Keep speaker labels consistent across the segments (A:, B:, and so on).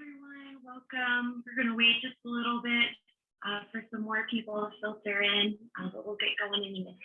A: everyone. Welcome. We're going to wait just a little bit for some more people to filter in, but we'll get going in a minute.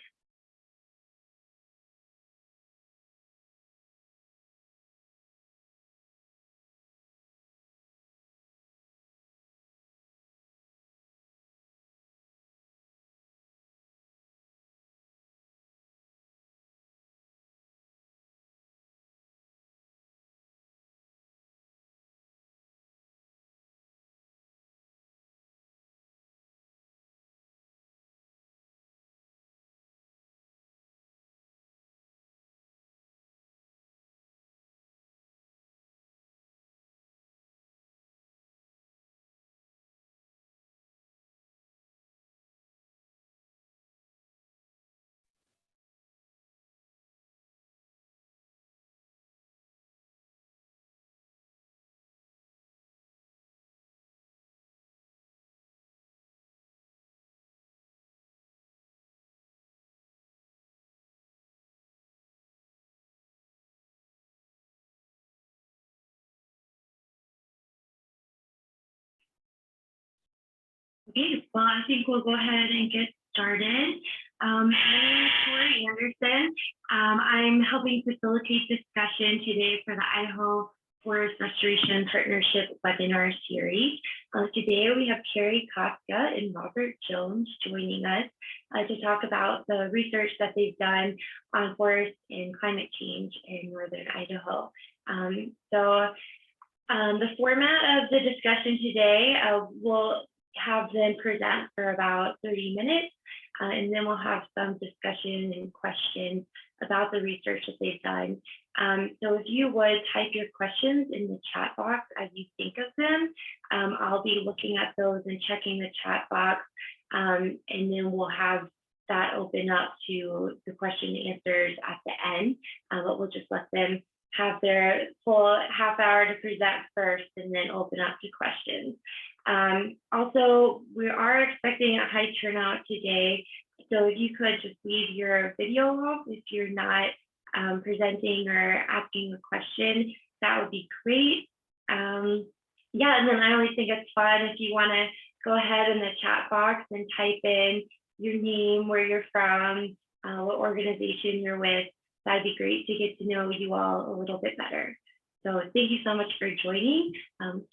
A: Okay, well, I think we'll go ahead and get started. My name is Kari Anderson. I'm helping facilitate discussion today for the Idaho Forest Restoration Partnership webinar series. Today we have Kari Kostka and Robert Jones joining us to talk about the research that they've done on forest and climate change in Northern Idaho. The format of the discussion today will have them present for about 30 minutes, and then we'll have some discussion and questions about the research that they've done. So if you would type your questions in the chat box as you think of them, I'll be looking at those and checking the chat box, and then we'll have that open up to the question and answers at the end, but we'll just let them have their full half hour to present first and then open up to questions. Also, we are expecting a high turnout today, so if you could just leave your video off if you're not presenting or asking a question, that would be great. Yeah, and then I always think it's fun if you want to go ahead in the chat box and type in your name, where you're from, what organization you're with. That'd be great to get to know you all a little bit better. So thank you so much for joining.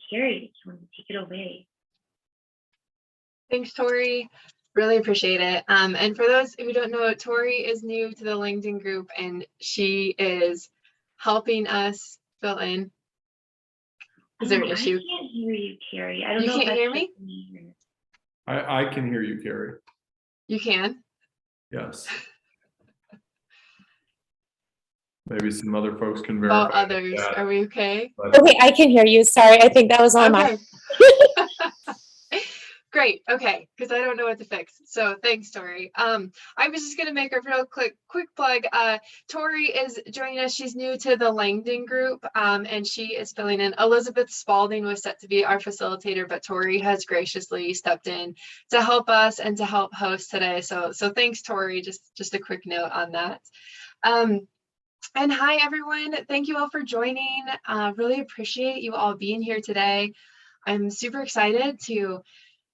A: Kari, if you want to take it away.
B: Thanks, Tori. Really appreciate it. And for those who don't know, Tori is new to the LinkedIn group, and she is helping us fill in. Is there an issue?
A: I can't hear you, Kari. I don't know.
B: You can't hear me?
C: I can hear you, Kari.
B: You can?
C: Yes. Maybe some other folks can verify.
B: Oh, others. Are we okay?
D: Okay, I can hear you. Sorry, I think that was on my.
B: Great. Okay, because I don't know what to fix. So thanks, Tori. I was just going to make a real quick plug. Tori is joining us. She's new to the Langdon group, and she is filling in. Elizabeth Spalding was set to be our facilitator, but Tori has graciously stepped in to help us and to help host today. So thanks, Tori. Just a quick note on that. And hi, everyone. Thank you all for joining. Really appreciate you all being here today. I'm super excited to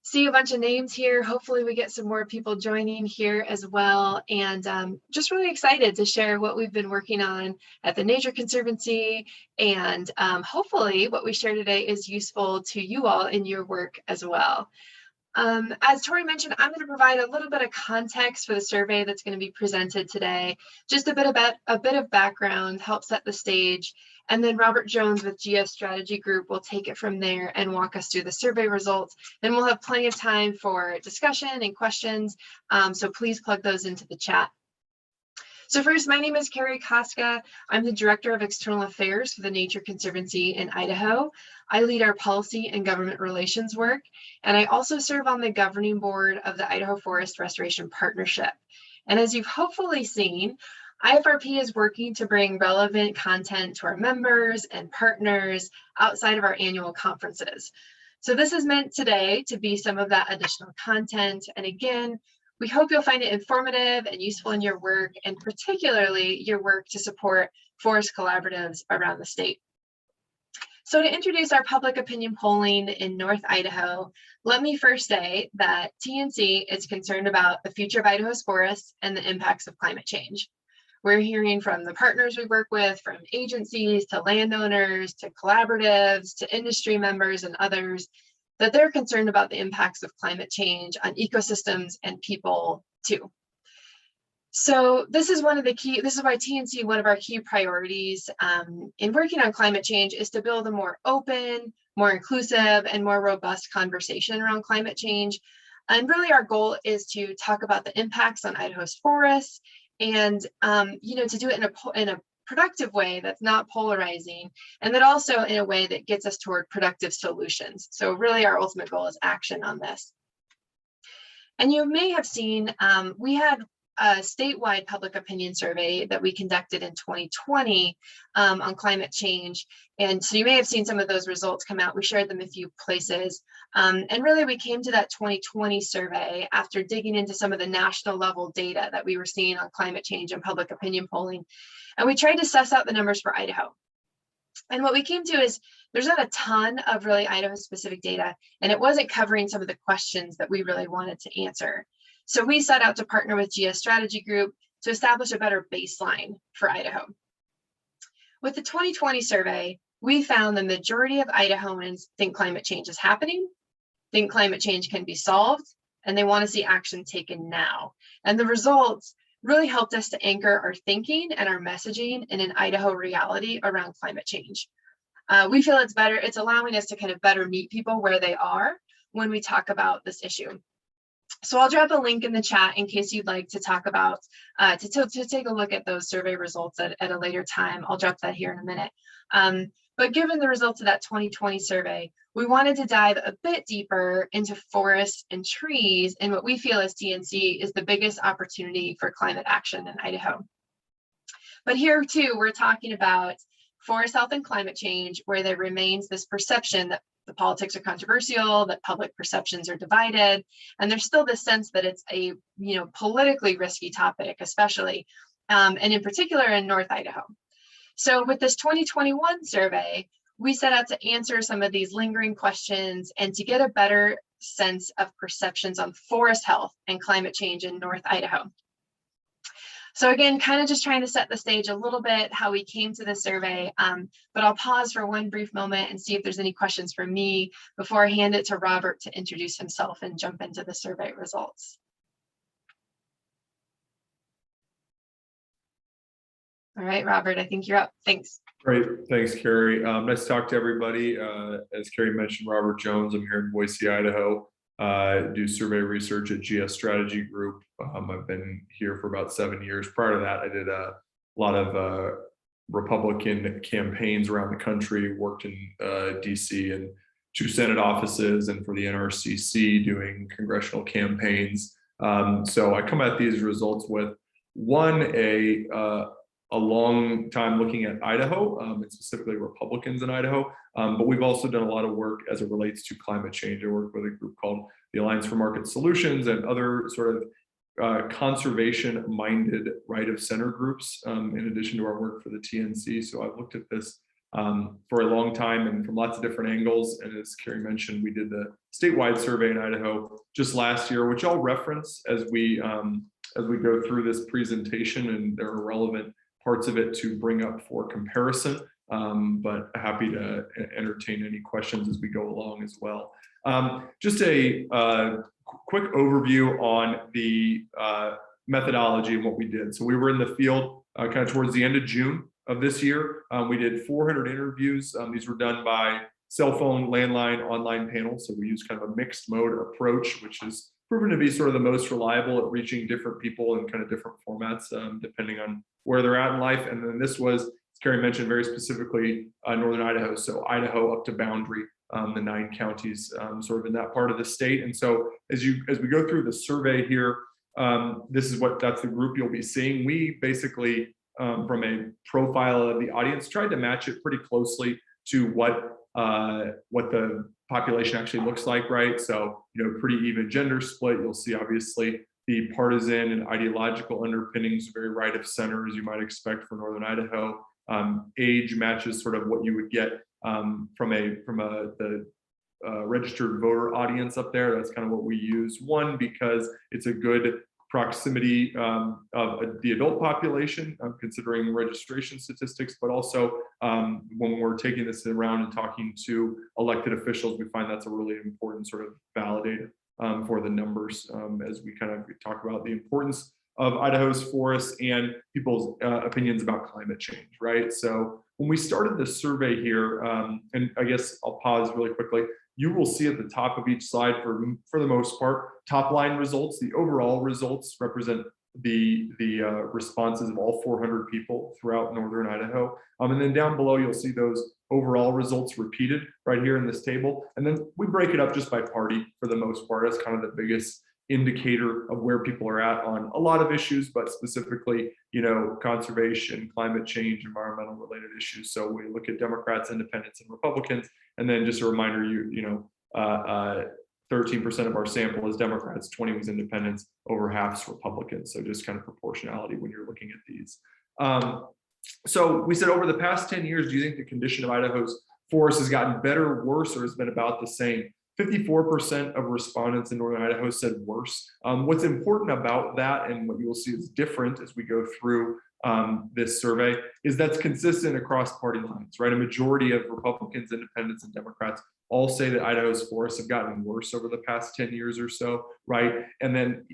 B: see a bunch of names here. Hopefully we get some more people joining here as well. And just really excited to share what we've been working on at the Nature Conservancy. And hopefully what we share today is useful to you all in your work as well. As Tori mentioned, I'm going to provide a little bit of context for the survey that's going to be presented today. Just a bit of background, help set the stage. And then Robert Jones with GS Strategy Group will take it from there and walk us through the survey results. Then we'll have plenty of time for discussion and questions. So please plug those into the chat. So first, my name is Kari Kostka. I'm the Director of External Affairs for the Nature Conservancy in Idaho. I lead our policy and government relations work, and I also serve on the governing board of the Idaho Forest Restoration Partnership. And as you've hopefully seen, IFRP is working to bring relevant content to our members and partners outside of our annual conferences. So this is meant today to be some of that additional content. And again, we hope you'll find it informative and useful in your work, and particularly your work to support forest collaboratives around the state. So to introduce our public opinion polling in North Idaho, let me first say that TNC is concerned about the future of Idaho's forests and the impacts of climate change. We're hearing from the partners we work with, from agencies to landowners to collaboratives to industry members and others, that they're concerned about the impacts of climate change on ecosystems and people too. So this is why TNC, one of our key priorities in working on climate change, is to build a more open, more inclusive, and more robust conversation around climate change. And really our goal is to talk about the impacts on Idaho's forests and to do it in a productive way that's not polarizing, and that also in a way that gets us toward productive solutions. So really our ultimate goal is action on this. And you may have seen, we had a statewide public opinion survey that we conducted in 2020 on climate change. And so you may have seen some of those results come out. We shared them a few places. And really we came to that 2020 survey after digging into some of the national level data that we were seeing on climate change and public opinion polling. And we tried to suss out the numbers for Idaho. And what we came to is there's not a ton of really Idaho specific data, and it wasn't covering some of the questions that we really wanted to answer. So we set out to partner with GS Strategy Group to establish a better baseline for Idaho. With the 2020 survey, we found the majority of Idahoans think climate change is happening, think climate change can be solved, and they want to see action taken now. And the results really helped us to anchor our thinking and our messaging in an Idaho reality around climate change. We feel it's allowing us to kind of better meet people where they are when we talk about this issue. So I'll drop a link in the chat in case you'd like to talk about, to take a look at those survey results at a later time. I'll drop that here in a minute. But given the results of that 2020 survey, we wanted to dive a bit deeper into forests and trees and what we feel as TNC is the biggest opportunity for climate action in Idaho. But here too, we're talking about forest health and climate change, where there remains this perception that the politics are controversial, that public perceptions are divided, and there's still this sense that it's a politically risky topic, especially, and in particular in North Idaho. So with this 2021 survey, we set out to answer some of these lingering questions and to get a better sense of perceptions on forest health and climate change in North Idaho. So again, kind of just trying to set the stage a little bit how we came to the survey, but I'll pause for one brief moment and see if there's any questions for me before I hand it to Robert to introduce himself and jump into the survey results. All right, Robert, I think you're up. Thanks.
C: Great, thanks, Kari. Nice to talk to everybody. As Kari mentioned, Robert Jones. I'm here in Boise, Idaho. Do survey research at GS Strategy Group. I've been here for about 7 years. Prior to that, I did a lot of Republican campaigns around the country, worked in DC and 2 Senate offices and for the NRCC doing congressional campaigns. So I come at these results with a long time looking at Idaho, and specifically Republicans in Idaho, but we've also done a lot of work as it relates to climate change. I work with a group called the Alliance for Market Solutions and other sort of conservation-minded right-of-center groups, in addition to our work for the TNC. So I've looked at this for a long time and from lots of different angles. And as Kari mentioned, we did the statewide survey in Idaho just last year, which I'll reference as we go through this presentation, and there are relevant parts of it to bring up for comparison, but happy to entertain any questions as we go along as well. Just a quick overview on the methodology and what we did. So we were in the field kind of towards the end of June of this year. We did 400 interviews. These were done by cell phone, landline, online panels. So we used kind of a mixed mode approach, which has proven to be sort of the most reliable at reaching different people in kind of different formats, depending on where they're at in life. And then this was, as Kari mentioned, very specifically Northern Idaho. So Idaho up to Boundary, the 9 counties sort of in that part of the state. And so as we go through the survey here, that's the group you'll be seeing. We basically, from a profile of the audience, tried to match it pretty closely to what the population actually looks like, right? So, pretty even gender split. You'll see obviously the partisan and ideological underpinnings, very right of center, as you might expect for Northern Idaho. age matches sort of what you would get from the registered voter audience up there. That's kind of what we use. One, because it's a good proximity of the adult population, considering registration statistics, but also when we're taking this around and talking to elected officials, we find that's a really important sort of validator for the numbers as we kind of talk about the importance of Idaho's forests and people's opinions about climate change, right? So when we started the survey here, and I guess I'll pause really quickly, you will see at the top of each slide, for the most part, top line results. The overall results represent the responses of all 400 people throughout Northern Idaho. And then down below, you'll see those overall results repeated right here in this table. And then we break it up just by party for the most part. That's kind of the biggest indicator of where people are at on a lot of issues, but specifically, conservation, climate change, environmental related issues. So we look at Democrats, Independents, and Republicans. And then just a reminder, 13% of our sample is Democrats, 20 was Independents, over half is Republicans. So just kind of proportionality when you're looking at these. So we said, over the past 10 years, do you think the condition of Idaho's forest has gotten better, worse, or has been about the same? 54% of respondents in Northern Idaho said worse. What's important about that, and what you will see is different as we go through this survey, is that's consistent across party lines, right? A majority of Republicans, Independents, and Democrats all say that Idaho's forests have gotten worse over the past 10 years or so, right? And then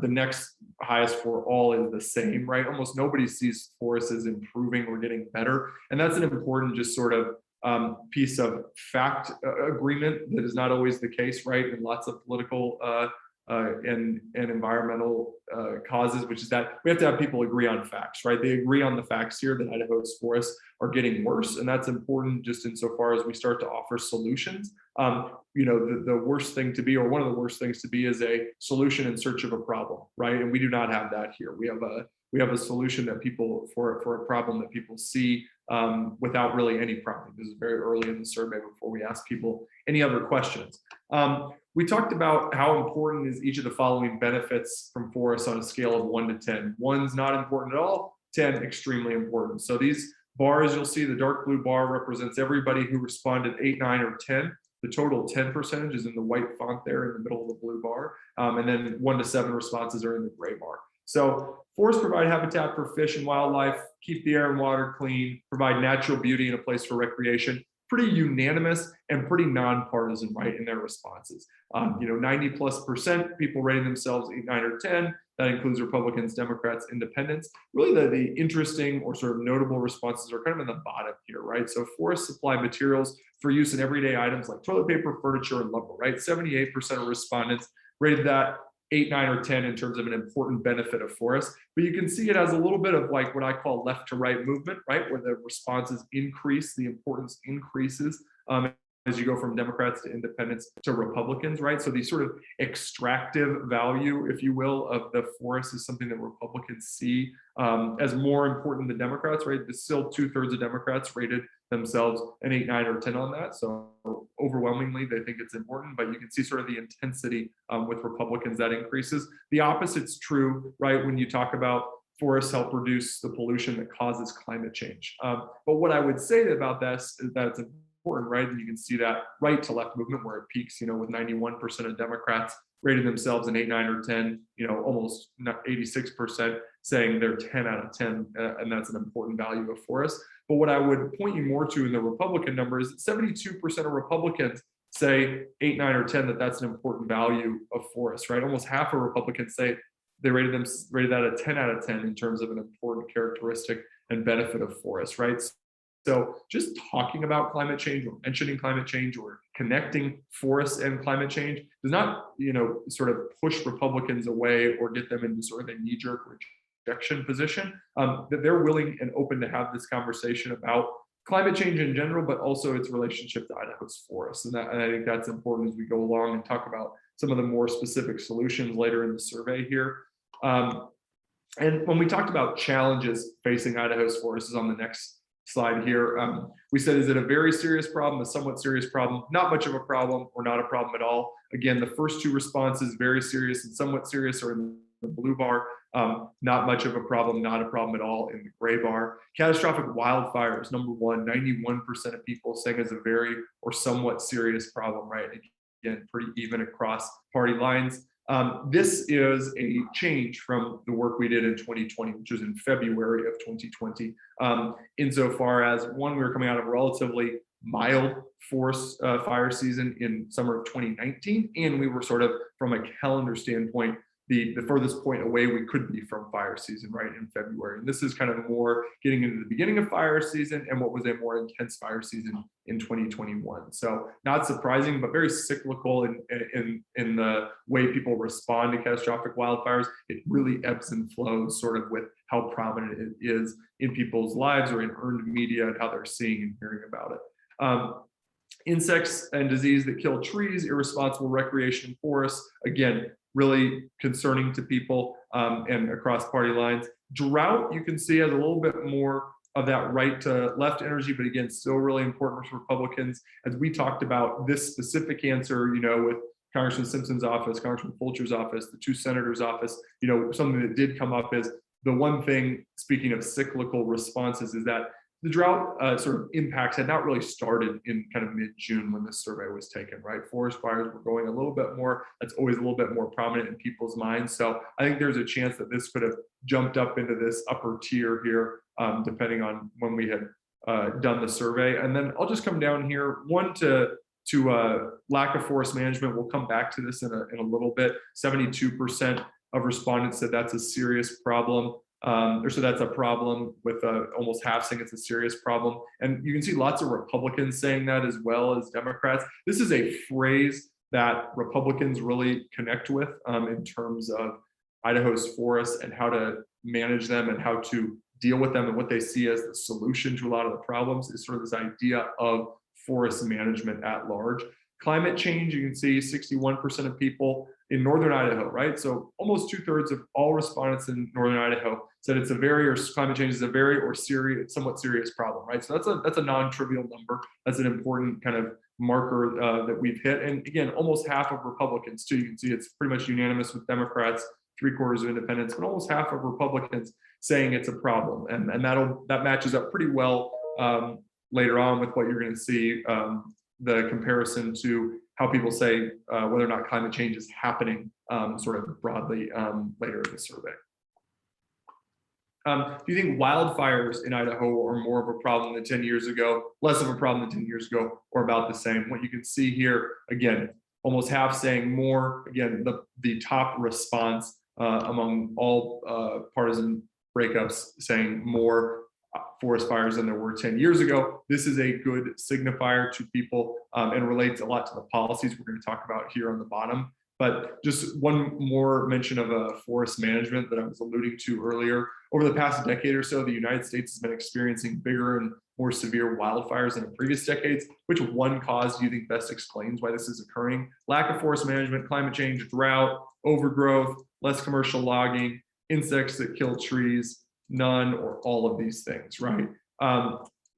C: the next highest for all is the same, right? Almost nobody sees forests as improving or getting better. And that's an important just sort of piece of fact agreement that is not always the case, right? And lots of political and environmental causes, which is that we have to have people agree on facts, right? They agree on the facts here that Idaho's forests are getting worse, and that's important just insofar as we start to offer solutions. The worst thing to be, or one of the worst things to be, is a solution in search of a problem, right? And we do not have that here. We have a solution that people for a problem that people see without really any problem. This is very early in the survey before we ask people any other questions. We talked about how important is each of the following benefits from forests on a scale of 1 to 10. 1's not important at all, 10 extremely important. So these bars, you'll see the dark blue bar represents everybody who responded 8, 9, or 10. The total 10 percentage is in the white font there in the middle of the blue bar. And then 1 to 7 responses are in the gray bar. So forests provide habitat for fish and wildlife, keep the air and water clean, provide natural beauty and a place for recreation. Pretty unanimous and pretty nonpartisan, right, in their responses. 90+% people rating themselves 8, 9, or 10. That includes Republicans, Democrats, Independents. Really, the interesting or sort of notable responses are kind of in the bottom here, right? So forests supply materials for use in everyday items like toilet paper, furniture, and lumber, right? 78% of respondents rated that 8, 9, or 10 in terms of an important benefit of forests. But you can see it has a little bit of like what I call left to right movement, right? Where the responses increase, the importance increases as you go from Democrats to Independents to Republicans, right? So the sort of extractive value, if you will, of the forest is something that Republicans see as more important than Democrats, right? There's still 2/3 of Democrats rated themselves an 8, 9, or 10 on that. So overwhelmingly, they think it's important, but you can see sort of the intensity with Republicans that increases. The opposite's true, right? When you talk about forests help reduce the pollution that causes climate change. But what I would say about this is that it's important, right? And you can see that right to left movement where it peaks, with 91% of Democrats rating themselves an 8, 9, or 10, almost 86% saying they're 10 out of 10, and that's an important value of forests. But what I would point you more to in the Republican number is that 72% of Republicans say 8, 9, or 10, that's an important value of forests, right? Almost half of Republicans say they rated that a 10 out of 10 in terms of an important characteristic and benefit of forests, right? So just talking about climate change or mentioning climate change or connecting forests and climate change does not, sort of push Republicans away or get them into sort of a knee-jerk rejection position. That they're willing and open to have this conversation about climate change in general, but also its relationship to Idaho's forests. And I think that's important as we go along and talk about some of the more specific solutions later in the survey here. And when we talked about challenges facing Idaho's forests is on the next slide here. We said, is it a very serious problem, a somewhat serious problem, not much of a problem, or not a problem at all? Again, the first two responses, very serious and somewhat serious, are in the blue bar. Not much of a problem, not a problem at all in the gray bar. Catastrophic wildfires, number one, 91% of people saying it's a very or somewhat serious problem, right? Again, pretty even across party lines. This is a change from the work we did in 2020, which was in February of 2020. Insofar as one, we were coming out of a relatively mild forest fire season in summer of 2019, and we were sort of, from a calendar standpoint, the furthest point away we could be from fire season, right, in February. And this is kind of more getting into the beginning of fire season and what was a more intense fire season in 2021. So not surprising, but very cyclical in the way people respond to catastrophic wildfires. It really ebbs and flows sort of with how prominent it is in people's lives or in earned media and how they're seeing and hearing about it. Insects and disease that kill trees, irresponsible recreation in forests, again, really concerning to people and across party lines. Drought, you can see, has a little bit more of that right to left energy, but again, still really important for Republicans. As we talked about this specific answer, with Congressman Simpson's office, Congressman Fulcher's office, the two senators' office, something that did come up is the one thing, speaking of cyclical responses, is that the drought sort of impacts had not really started in kind of mid-June when this survey was taken, right? Forest fires were going a little bit more, that's always a little bit more prominent in people's minds. So I think there's a chance that this could have jumped up into this upper tier here, depending on when we had done the survey. And then I'll just come down here, one to lack of forest management. We'll come back to this in a little bit. 72% of respondents said that's a serious problem. So that's a problem, with almost half saying it's a serious problem. And you can see lots of Republicans saying that as well as Democrats. This is a phrase that Republicans really connect with in terms of Idaho's forests and how to manage them and how to deal with them, and what they see as the solution to a lot of the problems is sort of this idea of forest management at large. Climate change, you can see 61% of people in Northern Idaho, right? So almost 2/3 of all respondents in Northern Idaho said it's a very, or climate change is a very or serious, somewhat serious problem, right? So that's a non-trivial number. That's an important kind of marker that we've hit. And again, almost half of Republicans too. You can see it's pretty much unanimous with Democrats, 3/4 of independents, but almost half of Republicans saying it's a problem. And that matches up pretty well later on with what you're going to see, the comparison to how people say whether or not climate change is happening sort of broadly later in the survey. Do you think wildfires in Idaho are more of a problem than 10 years ago, less of a problem than 10 years ago, or about the same? What you can see here, again, almost half saying more. Again, the top response among all partisan breakups saying more forest fires than there were 10 years ago. This is a good signifier to people and relates a lot to the policies we're going to talk about here on the bottom. But just one more mention of forest management that I was alluding to earlier. Over the past decade or so, the United States has been experiencing bigger and more severe wildfires than in previous decades. Which one cause do you think best explains why this is occurring? Lack of forest management, climate change, drought, overgrowth, less commercial logging, insects that kill trees, none or all of these things, right?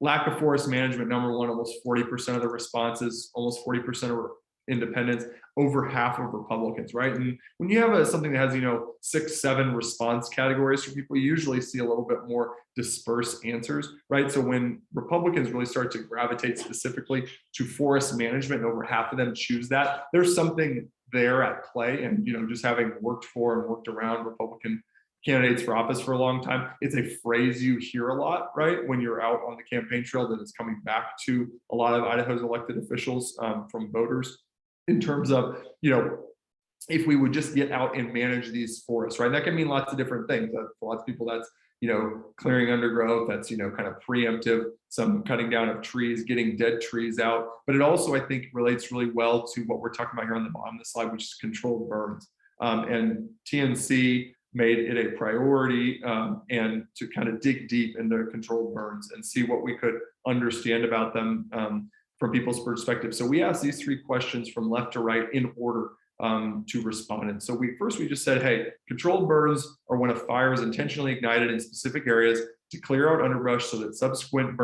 C: Lack of forest management, number one, almost 40% of the responses, almost 40% of independents, over half of Republicans, right? And when you have something that has, 6, 7 response categories for people, you usually see a little bit more dispersed answers, right? So when Republicans really start to gravitate specifically to forest management, and over half of them choose that, there's something there at play. And, just having worked for and worked around Republican candidates for office for a long time, it's a phrase you hear a lot, right? When you're out on the campaign trail, that is coming back to a lot of Idaho's elected officials from voters in terms of, if we would just get out and manage these forests, right? That can mean lots of different things. For lots of people, that's, clearing undergrowth, that's, kind of preemptive, some cutting down of trees, getting dead trees out. But it also, I think, relates really well to what we're talking about here on the bottom of the slide, which is controlled burns. And TNC made it a priority and to kind of dig deep into controlled burns and see what we could understand about them from people's perspective. So we asked these 3 questions from left to right in order to respondents. So we just said, hey, controlled burns are when a fire is intentionally ignited in specific areas to clear out underbrush so that subsequent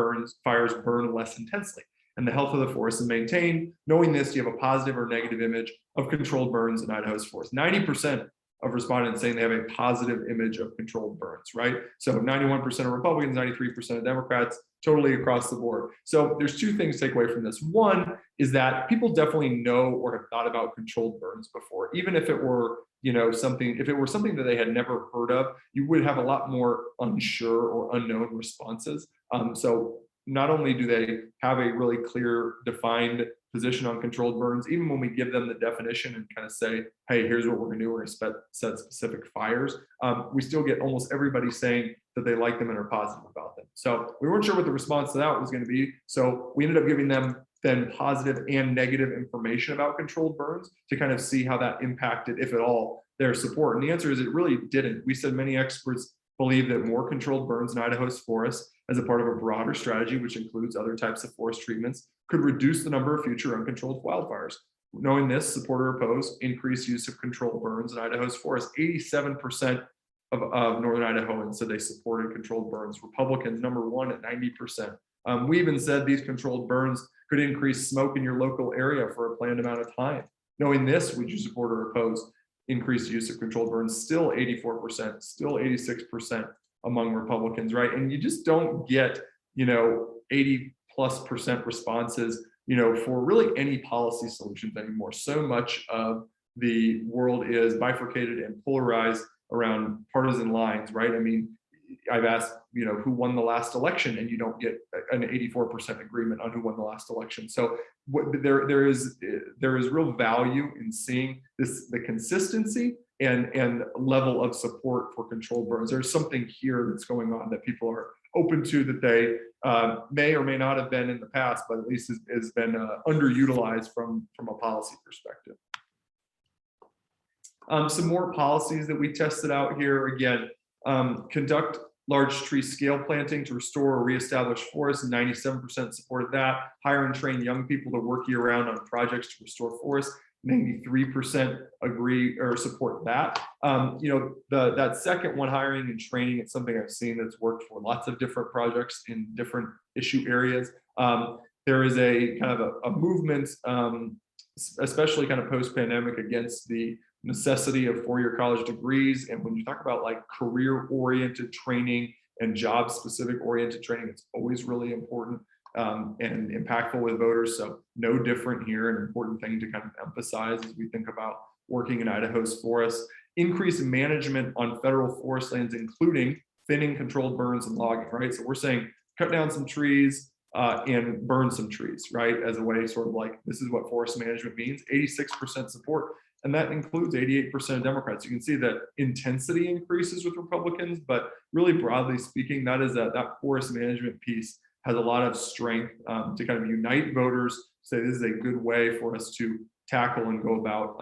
C: fires burn less intensely, and the health of the forest is maintained. Knowing this, do you have a positive or negative image of controlled burns in Idaho's forest? 90% of respondents saying they have a positive image of controlled burns, right? So 91% of Republicans, 93% of Democrats, totally across the board. So there's two things to take away from this. One is that people definitely know or have thought about controlled burns before, even if it were, something that they had never heard of, you would have a lot more unsure or unknown responses. So not only do they have a really clear, defined position on controlled burns, even when we give them the definition and kind of say, hey, here's what we're going to do, we're going to set specific fires, we still get almost everybody saying that they like them and are positive about them. So we weren't sure what the response to that was going to be. So we ended up giving them then positive and negative information about controlled burns to kind of see how that impacted, if at all, their support. And the answer is it really didn't. We said many experts believe that more controlled burns in Idaho's forests as a part of a broader strategy, which includes other types of forest treatments, could reduce the number of future uncontrolled wildfires. Knowing this, support or oppose increased use of controlled burns in Idaho's forests. 87% of Northern Idahoans said they supported controlled burns. Republicans, number one at 90%. We even said these controlled burns could increase smoke in your local area for a planned amount of time. Knowing this, would you support or oppose increased use of controlled burns? Still 84%, still 86% among Republicans, right? And you just don't get, 80+% responses, for really any policy solutions anymore. So much of the world is bifurcated and polarized around partisan lines, right? I mean, I've asked, who won the last election, and you don't get an 84% agreement on who won the last election. So there is real value in seeing the consistency and level of support for controlled burns. There's something here that's going on that people are open to, that they may or may not have been in the past, but at least has been underutilized from a policy perspective. Some more policies that we tested out here. Again, conduct large tree scale planting to restore or reestablish forests. 97% supported that. Hire and train young people to work year round on projects to restore forests. 93% agree or support that. That second one, hiring and training, it's something I've seen that's worked for lots of different projects in different issue areas. There is a kind of a movement, especially kind of post-pandemic, against the necessity of four-year college degrees. And when you talk about like career-oriented training and job-specific oriented training, it's always really important and impactful with voters. So no different here, an important thing to kind of emphasize as we think about working in Idaho's forests. Increase management on federal forest lands, including thinning, controlled burns, and logging, right? So we're saying cut down some trees and burn some trees, right? As a way, sort of like, this is what forest management means. 86% support. And that includes 88% of Democrats. You can see that intensity increases with Republicans, but really broadly speaking, that forest management piece has a lot of strength to kind of unite voters, say this is a good way for us to tackle and go about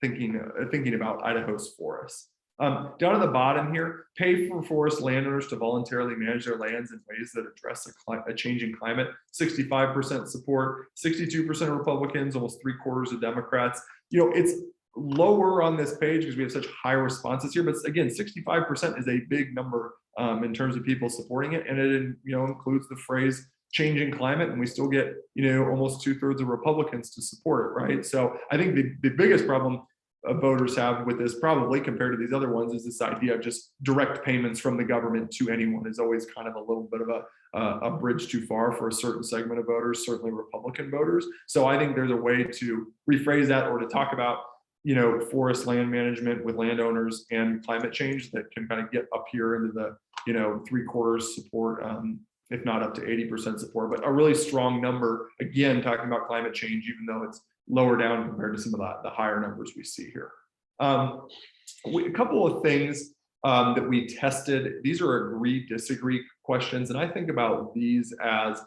C: thinking about Idaho's forests. Down at the bottom here, pay for forest landowners to voluntarily manage their lands in ways that address a changing climate. 65% support, 62% of Republicans, almost 3/4 of Democrats. It's lower on this page because we have such high responses here, but again, 65% is a big number in terms of people supporting it, and it includes the phrase changing climate, and we still get almost 2/3 of Republicans to support it, right? So I think the biggest problem voters have with this, probably compared to these other ones, is this idea of just direct payments from the government to anyone is always kind of a little bit of a bridge too far for a certain segment of voters, certainly Republican voters. So I think there's a way to rephrase that, or to talk about forest land management with landowners and climate change that can kind of get up here into the 3/4 support, if not up to 80% support, but a really strong number, again, talking about climate change, even though it's lower down compared to some of the higher numbers we see here. A couple of things that we tested. These are agree, disagree questions, and I think about these as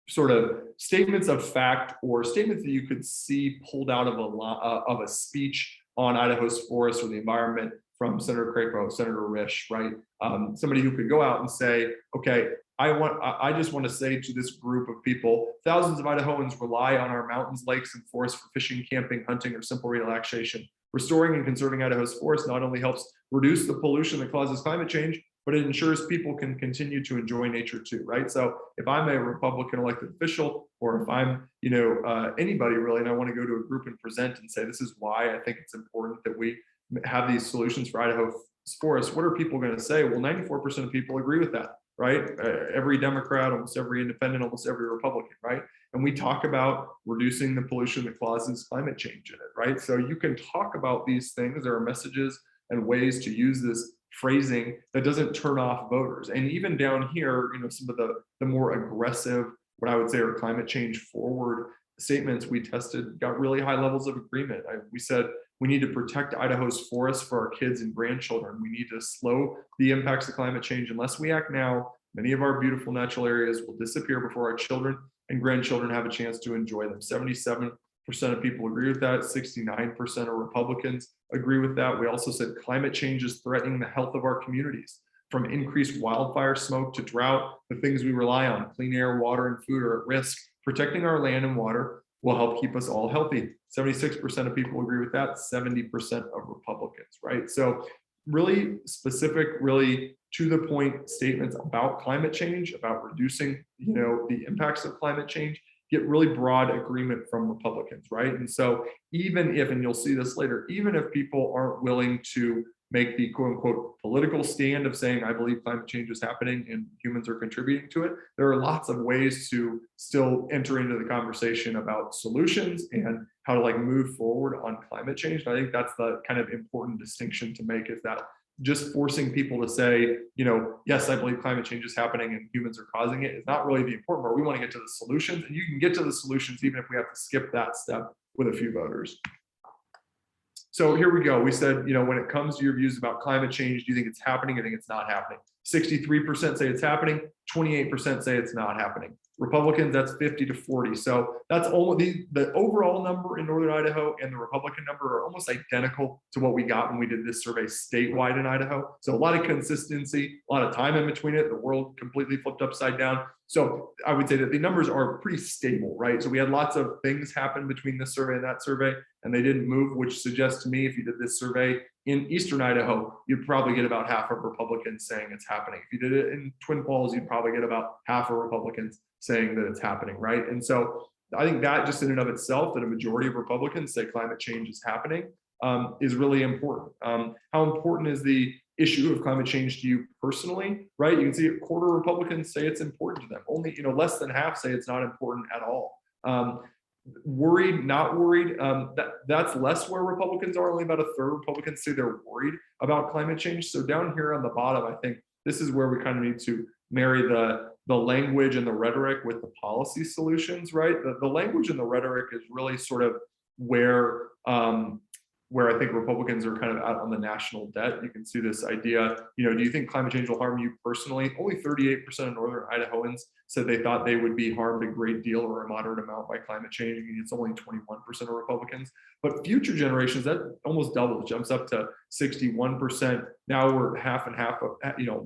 C: sort of statements of fact, or statements that you could see pulled out of a speech on Idaho's forests or the environment from Senator Crapo, Senator Risch, right? Somebody who could go out and say, okay, I just want to say to this group of people, thousands of Idahoans rely on our mountains, lakes, and forests for fishing, camping, hunting, or simple relaxation. Restoring and conserving Idaho's forests not only helps reduce the pollution that causes climate change, but it ensures people can continue to enjoy nature too, right? So if I'm a Republican elected official, or if I'm, anybody really, and I want to go to a group and present and say, this is why I think it's important that we have these solutions for Idaho forests, what are people going to say? Well, 94% of people agree with that, right? Every Democrat, almost every independent, almost every Republican, right? And we talk about reducing the pollution that causes climate change in it, right? So you can talk about these things. There are messages and ways to use this phrasing that doesn't turn off voters. And even down here, some of the more aggressive, what I would say are climate change forward statements we tested got really high levels of agreement. We said we need to protect Idaho's forests for our kids and grandchildren. We need to slow the impacts of climate change. Unless we act now, many of our beautiful natural areas will disappear before our children and grandchildren have a chance to enjoy them. 77% of people agree with that. 69% of Republicans agree with that. We also said climate change is threatening the health of our communities. From increased wildfire smoke to drought, the things we rely on, clean air, water, and food are at risk. Protecting our land and water will help keep us all healthy. 76% of people agree with that, 70% of Republicans, right? So really specific, really to the point statements about climate change, about reducing, the impacts of climate change, get really broad agreement from Republicans, right? And so even if, and you'll see this later, even if people aren't willing to make the quote unquote political stand of saying, I believe climate change is happening and humans are contributing to it, there are lots of ways to still enter into the conversation about solutions and how to move forward on climate change. And I think that's the kind of important distinction to make, is that just forcing people to say, yes, I believe climate change is happening and humans are causing it is not really the important part. We want to get to the solutions, and you can get to the solutions even if we have to skip that step with a few voters. So here we go. We said, when it comes to your views about climate change, do you think it's happening? I think it's not happening. 63% say it's happening. 28% say it's not happening. Republicans, that's 50-40. So that's almost the overall number in Northern Idaho and the Republican number are almost identical to what we got when we did this survey statewide in Idaho. So a lot of consistency, a lot of time in between it. The world completely flipped upside down. So I would say that the numbers are pretty stable, right? So we had lots of things happen between this survey and that survey, and they didn't move, which suggests to me if you did this survey in Eastern Idaho, you'd probably get about half of Republicans saying it's happening. If you did it in Twin Falls, you'd probably get about half of Republicans saying that it's happening, right? And so I think that just in and of itself, that a majority of Republicans say climate change is happening, is really important. How important is the issue of climate change to you personally, right? You can see a quarter of Republicans say it's important to them. Only, less than half say it's not important at all. Worried, not worried, that's less where Republicans are. Only about a third of Republicans say they're worried about climate change. So down here on the bottom, I think this is where we kind of need to marry the language and the rhetoric with the policy solutions, right? The language and the rhetoric is really sort of where I think Republicans are kind of out on the national debt. You can see this idea, do you think climate change will harm you personally? Only 38% of Northern Idahoans said they thought they would be harmed a great deal or a moderate amount by climate change. It's only 21% of Republicans. But future generations, that almost doubles, jumps up to 61%. Now we're half and half of,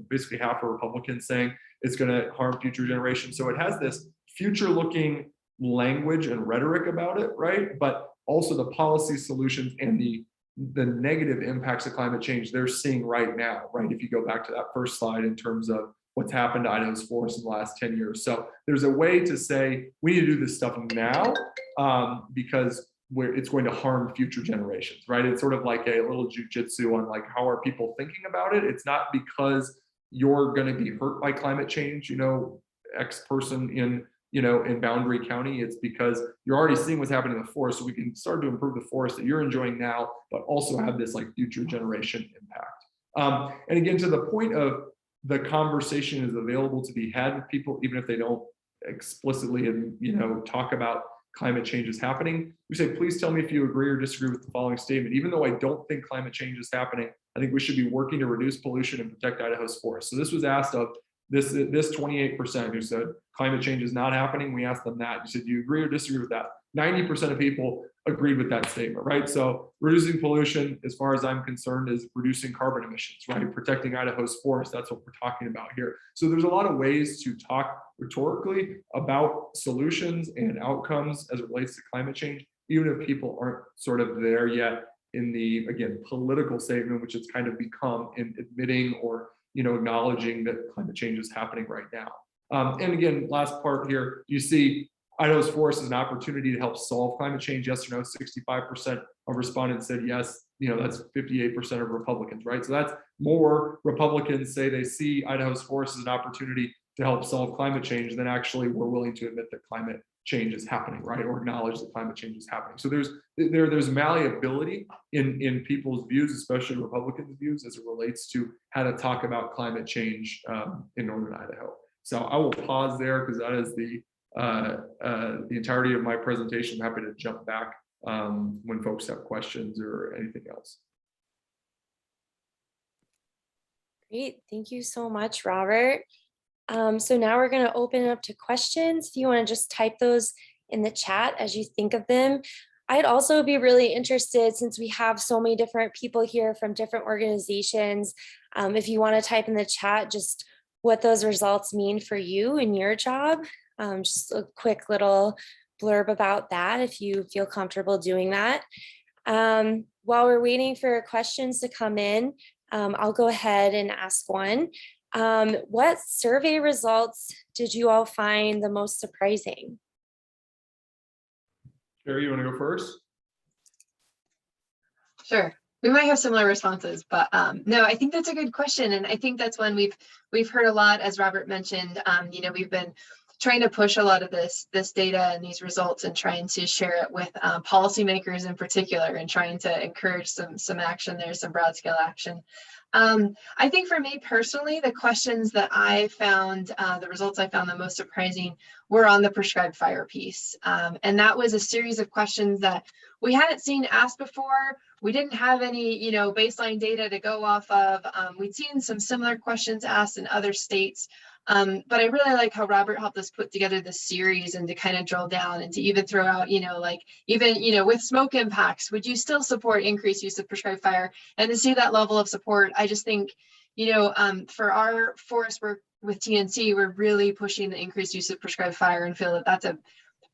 C: basically half of Republicans saying it's going to harm future generations. So it has this future looking language and rhetoric about it, right? But also the policy solutions and the negative impacts of climate change they're seeing right now, right? If you go back to that first slide in terms of what's happened to Idaho's forests in the last 10 years. So there's a way to say, we need to do this stuff now because it's going to harm future generations, right? It's sort of like a little jujitsu on how are people thinking about it? It's not because you're going to be hurt by climate change, X person in Boundary County. It's because you're already seeing what's happening in the forest. So we can start to improve the forest that you're enjoying now, but also have this future generation impact. And again, to the point of the conversation is available to be had with people, even if they don't explicitly, talk about climate change is happening. We say, please tell me if you agree or disagree with the following statement. Even though I don't think climate change is happening, I think we should be working to reduce pollution and protect Idaho's forests. So this was asked of this 28% who said climate change is not happening. We asked them that. You said, do you agree or disagree with that? 90% of people agreed with that statement, right? So reducing pollution, as far as I'm concerned, is reducing carbon emissions, right? Protecting Idaho's forests, that's what we're talking about here. So there's a lot of ways to talk rhetorically about solutions and outcomes as it relates to climate change, even if people aren't sort of there yet in the, again, political statement, which it's kind of become in admitting or acknowledging that climate change is happening right now. And again, last part here, you see Idaho's forest is an opportunity to help solve climate change. Yes or no, 65% of respondents said yes. that's 58% of Republicans, right? So that's more Republicans say they see Idaho's forests as an opportunity to help solve climate change than actually we're willing to admit that climate change is happening, right? Or acknowledge that climate change is happening. So there's malleability in people's views, especially Republicans' views, as it relates to how to talk about climate change in Northern Idaho. So I will pause there because that is the entirety of my presentation. I'm happy to jump back when folks have questions or anything else.
D: Great. Thank you so much, Robert. So now we're going to open it up to questions. If you want to just type those in the chat as you think of them. I'd also be really interested, since we have so many different people here from different organizations, if you want to type in the chat just what those results mean for you and your job. Just a quick little blurb about that if you feel comfortable doing that. While we're waiting for questions to come in, I'll go ahead and ask one. What survey results did you all find the most surprising?
C: Kari, you want to go first?
B: Sure. We might have similar responses, but no, I think that's a good question. And I think that's one we've heard a lot, as Robert mentioned. We've been trying to push a lot of this data and these results and trying to share it with policymakers in particular, and trying to encourage some action there, some broad scale action. I think for me personally, the questions that I found, the results I found the most surprising were on the prescribed fire piece. And that was a series of questions that we hadn't seen asked before. We didn't have any, baseline data to go off of. We'd seen some similar questions asked in other states. But I really like how Robert helped us put together this series and to kind of drill down and to even throw out, with smoke impacts, would you still support increased use of prescribed fire? And to see that level of support, I just think, for our forest work with TNC, we're really pushing the increased use of prescribed fire and feel that that's a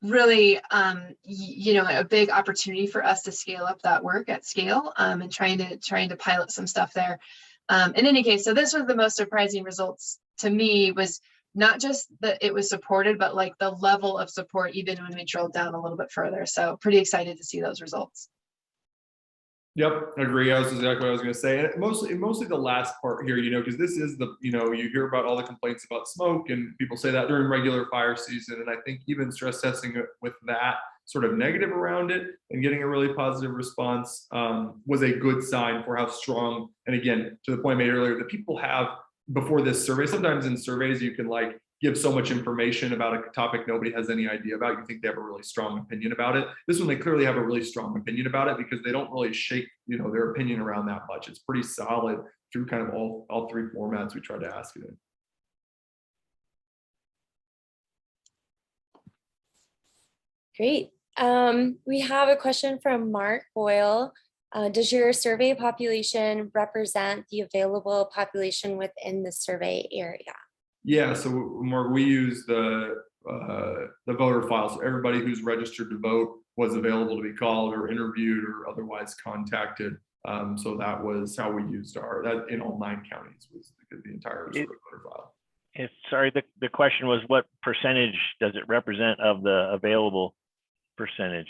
B: really, a big opportunity for us to scale up that work at scale, and trying to pilot some stuff there. In any case, so this was the most surprising results to me, was not just that it was supported, but like the level of support, even when we drilled down a little bit further. So pretty excited to see those results.
C: Yep, I agree. That was exactly what I was going to say. And mostly the last part here, because this is the, you hear about all the complaints about smoke, and people say that during regular fire season. And I think even stress testing with that sort of negative around it and getting a really positive response was a good sign for how strong. And again, to the point I made earlier, that people have before this survey. Sometimes in surveys, you can give so much information about a topic nobody has any idea about. You think they have a really strong opinion about it. This one, they clearly have a really strong opinion about it, because they don't really shake, their opinion around that much. It's pretty solid through kind of all three formats we tried to ask it in.
D: Great. We have a question from Mark Boyle. Does your survey population represent the available population within the survey area?
C: Yeah, so Mark, we use the voter file. So everybody who's registered to vote was available to be called or interviewed or otherwise contacted. So that was how we used that in all 9 counties, was the entire sort of voter file.
E: Sorry, the question was, what percentage does it represent of the available percentage?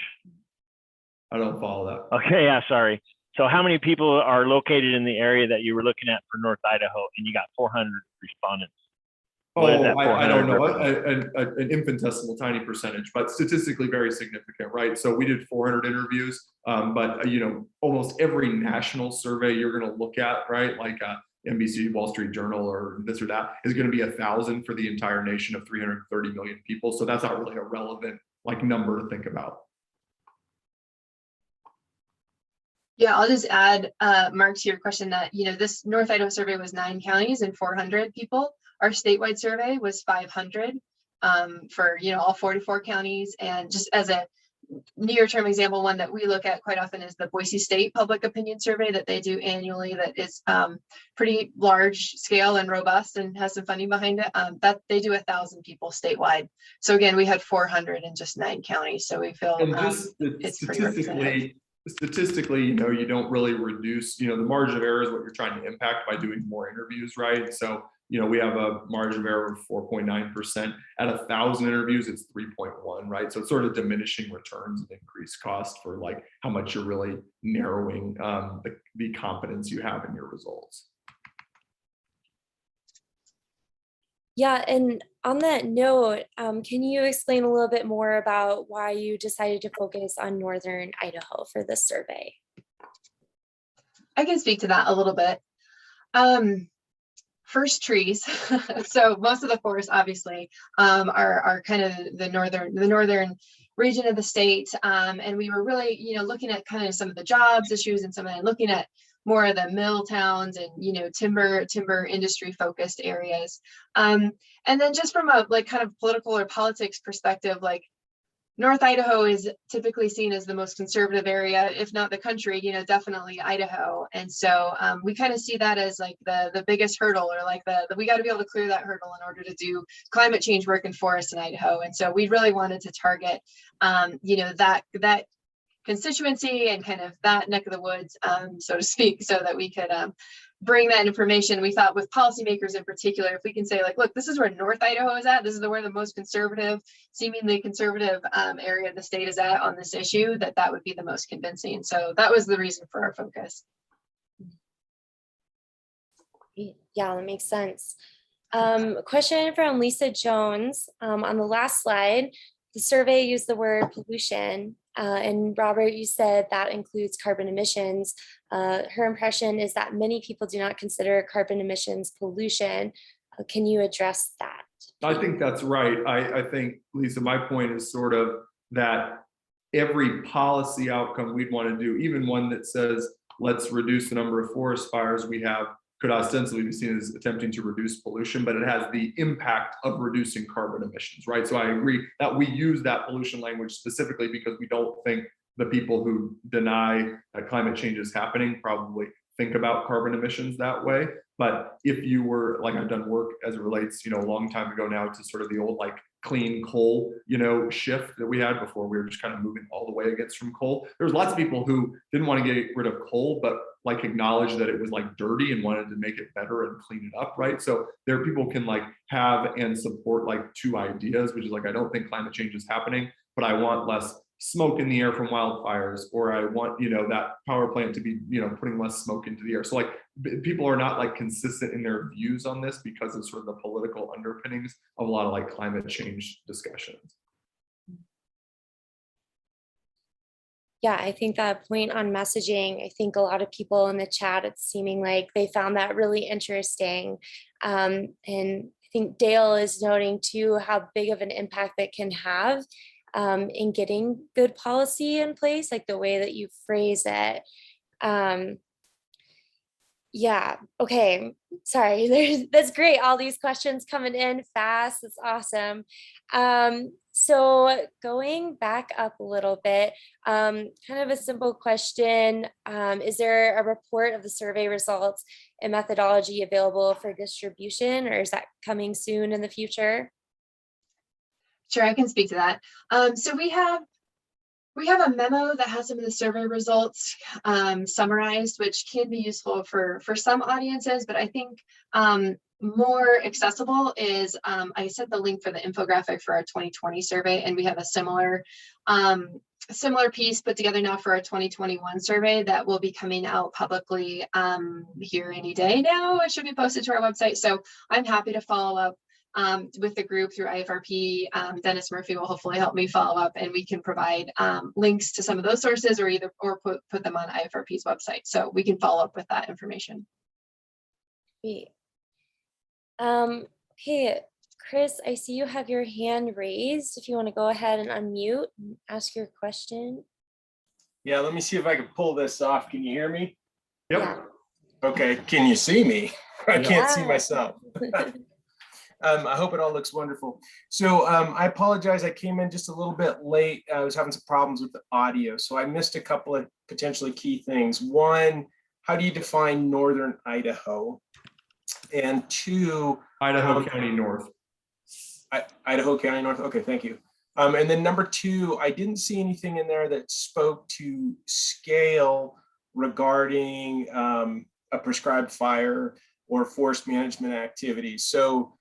C: I don't follow that.
E: Okay, yeah, sorry. So how many people are located in the area that you were looking at for North Idaho, and you got 400 respondents?
C: I don't know, an infinitesimal tiny percentage, but statistically very significant, right? So we did 400 interviews, but almost every national survey you're going to look at, right, like NBC, Wall Street Journal, or this or that, is going to be 1,000 for the entire nation of 330 million people. So that's not really a relevant number to think about.
B: Yeah, I'll just add, Mark, to your question that, this North Idaho survey was 9 counties and 400 people. Our statewide survey was 500 for, all 44 counties. And just as a near-term example, one that we look at quite often is the Boise State Public Opinion Survey that they do annually, that is pretty large scale and robust and has some funding behind it. That they do 1,000 people statewide. So again, we had 400 in just 9 counties. So we feel it's pretty representative.
C: Statistically, you don't really reduce, the margin of error is what you're trying to impact by doing more interviews, right? So we have a margin of error of 4.9%. At 1,000 interviews, it's 3.1, right? So it's sort of diminishing returns and increased cost for like how much you're really narrowing the confidence you have in your results.
D: Yeah, and on that note, can you explain a little bit more about why you decided to focus on Northern Idaho for this survey?
B: I can speak to that a little bit. First, trees. So most of the forests obviously are kind of the northern region of the state. And we were really, looking at kind of some of the jobs issues and looking at more of the mill towns and, timber industry focused areas. And then just from a kind of political or politics perspective, North Idaho is typically seen as the most conservative area, if not the country, definitely Idaho. And so we kind of see that as the biggest hurdle, or we got to be able to clear that hurdle in order to do climate change work in forests in Idaho. And so we really wanted to target, that constituency and kind of that neck of the woods, so to speak, so that we could bring that information. We thought with policymakers in particular, if we can say look, this is where North Idaho is at, this is where the most conservative, seemingly conservative area of the state is at on this issue, that would be the most convincing. So that was the reason for our focus.
D: Yeah, that makes sense. Question from Lisa Jones. On the last slide, the survey used the word pollution. And Robert, you said that includes carbon emissions. Her impression is that many people do not consider carbon emissions pollution. Can you address that?
C: I think that's right. I think, Lisa, my point is sort of that every policy outcome we'd want to do, even one that says, let's reduce the number of forest fires we have, could ostensibly be seen as attempting to reduce pollution, but it has the impact of reducing carbon emissions, right? So I agree that we use that pollution language specifically because we don't think the people who deny that climate change is happening probably think about carbon emissions that way. But if you were, I've done work as it relates, a long time ago now, to sort of the old clean coal, shift that we had before we were just kind of moving all the way against from coal. There's lots of people who didn't want to get rid of coal, but acknowledged that it was dirty and wanted to make it better and clean it up, right? So there people can have and support two ideas, which is I don't think climate change is happening, but I want less smoke in the air from wildfires, or I want that power plant to be putting less smoke into the air. So people are not consistent in their views on this because of sort of the political underpinnings of a lot of climate change discussions.
D: Yeah, I think that point on messaging, I think a lot of people in the chat, it's seeming like they found that really interesting. And I think Dale is noting too how big of an impact that can have in getting good policy in place, the way that you phrase it. Yeah, okay, sorry, that's great. All these questions coming in fast, it's awesome. So going back up a little bit, kind of a simple question. Is there a report of the survey results and methodology available for distribution, or is that coming soon in the future?
B: Sure, I can speak to that. So we have a memo that has some of the survey results summarized, which can be useful for some audiences, but I think more accessible is I sent the link for the infographic for our 2020 survey, and we have a similar piece put together now for our 2021 survey that will be coming out publicly here any day now. It should be posted to our website. So I'm happy to follow up with the group through IFRP. Dennis Murphy will hopefully help me follow up, and we can provide links to some of those sources, or put them on IFRP's website. So we can follow up with that information.
D: Great. Okay, Chris, I see you have your hand raised. If you want to go ahead and unmute and ask your question.
F: Yeah, let me see if I can pull this off. Can you hear me?
C: Yep.
D: Yeah.
F: Okay, can you see me? I can't see
D: Yeah.
F: myself. I hope it all looks wonderful. So I apologize, I came in just a little bit late. I was having some problems with the audio, so I missed a couple of potentially key things. One, how do you define Northern Idaho? And two,
C: Idaho County North.
F: Idaho County North. Okay, thank you. And then number two, I didn't see anything in there that spoke to scale regarding a prescribed fire or forest management activities. So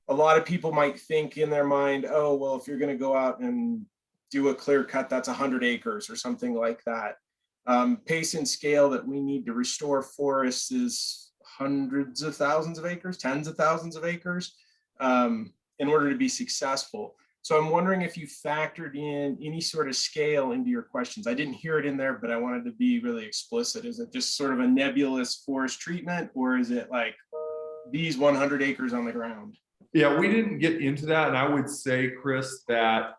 F: a lot of people might think in their mind, oh, well, if you're going to go out and do a clear cut, that's 100 acres or something like that. Pace and scale that we need to restore forests is hundreds of thousands of acres, tens of thousands of acres, in order to be successful. So I'm wondering if you factored in any sort of scale into your questions. I didn't hear it in there, but I wanted to be really explicit. Is it just sort of a nebulous forest treatment, or is it like these 100 acres on the ground?
C: Yeah, we didn't get into that. And I would say, Chris, that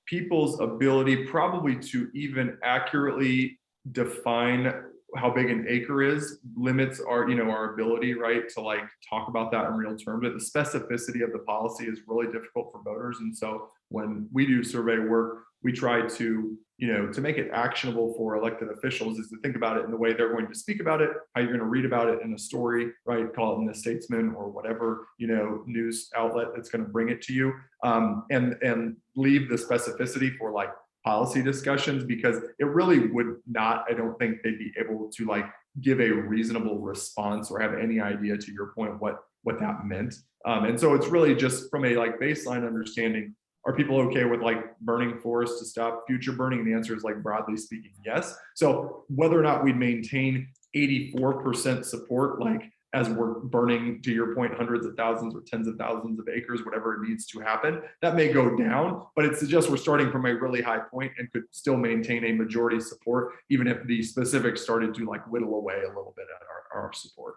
C: people's ability probably to even accurately define how big an acre is limits our, our ability, right, to like talk about that in real terms. But the specificity of the policy is really difficult for voters. And so when we do survey work, we try to, to make it actionable for elected officials is to think about it in the way they're going to speak about it, how you're going to read about it in a story, right? Call it in the Statesman or whatever, news outlet that's going to bring it to you. And leave the specificity for like policy discussions, because it really would not, I don't think they'd be able to like give a reasonable response or have any idea, to your point, what that meant. And so it's really just from a like baseline understanding, are people okay with like burning forests to stop future burning? And the answer is like, broadly speaking, yes. So whether or not we maintain 84% support, like as we're burning, to your point, hundreds of thousands or tens of thousands of acres, whatever needs to happen, that may go down, but it suggests we're starting from a really high point and could still maintain a majority support, even if the specifics started to like whittle away a little bit at our support.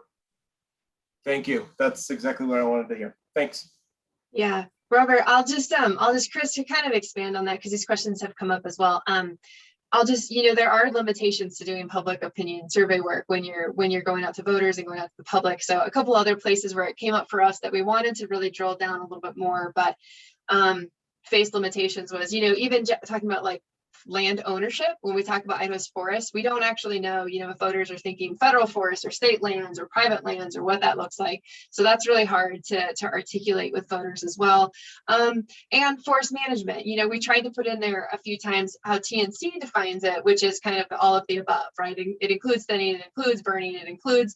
C: Thank you.
F: That's exactly what I wanted to hear. Thanks.
B: Yeah, Robert, I'll just Chris, to kind of expand on that, because these questions have come up as well. I'll just, there are limitations to doing public opinion survey work when you're going out to voters and going out to the public. So a couple other places where it came up for us that we wanted to really drill down a little bit more, but faced limitations was, even talking about like land ownership. When we talk about Idaho's forests, we don't actually know, if voters are thinking federal forests or state lands or private lands or what that looks like. So that's really hard to articulate with voters as well. And forest management, we tried to put in there a few times how TNC defines it, which is kind of all of the above, right? It includes thinning, it includes burning, it includes,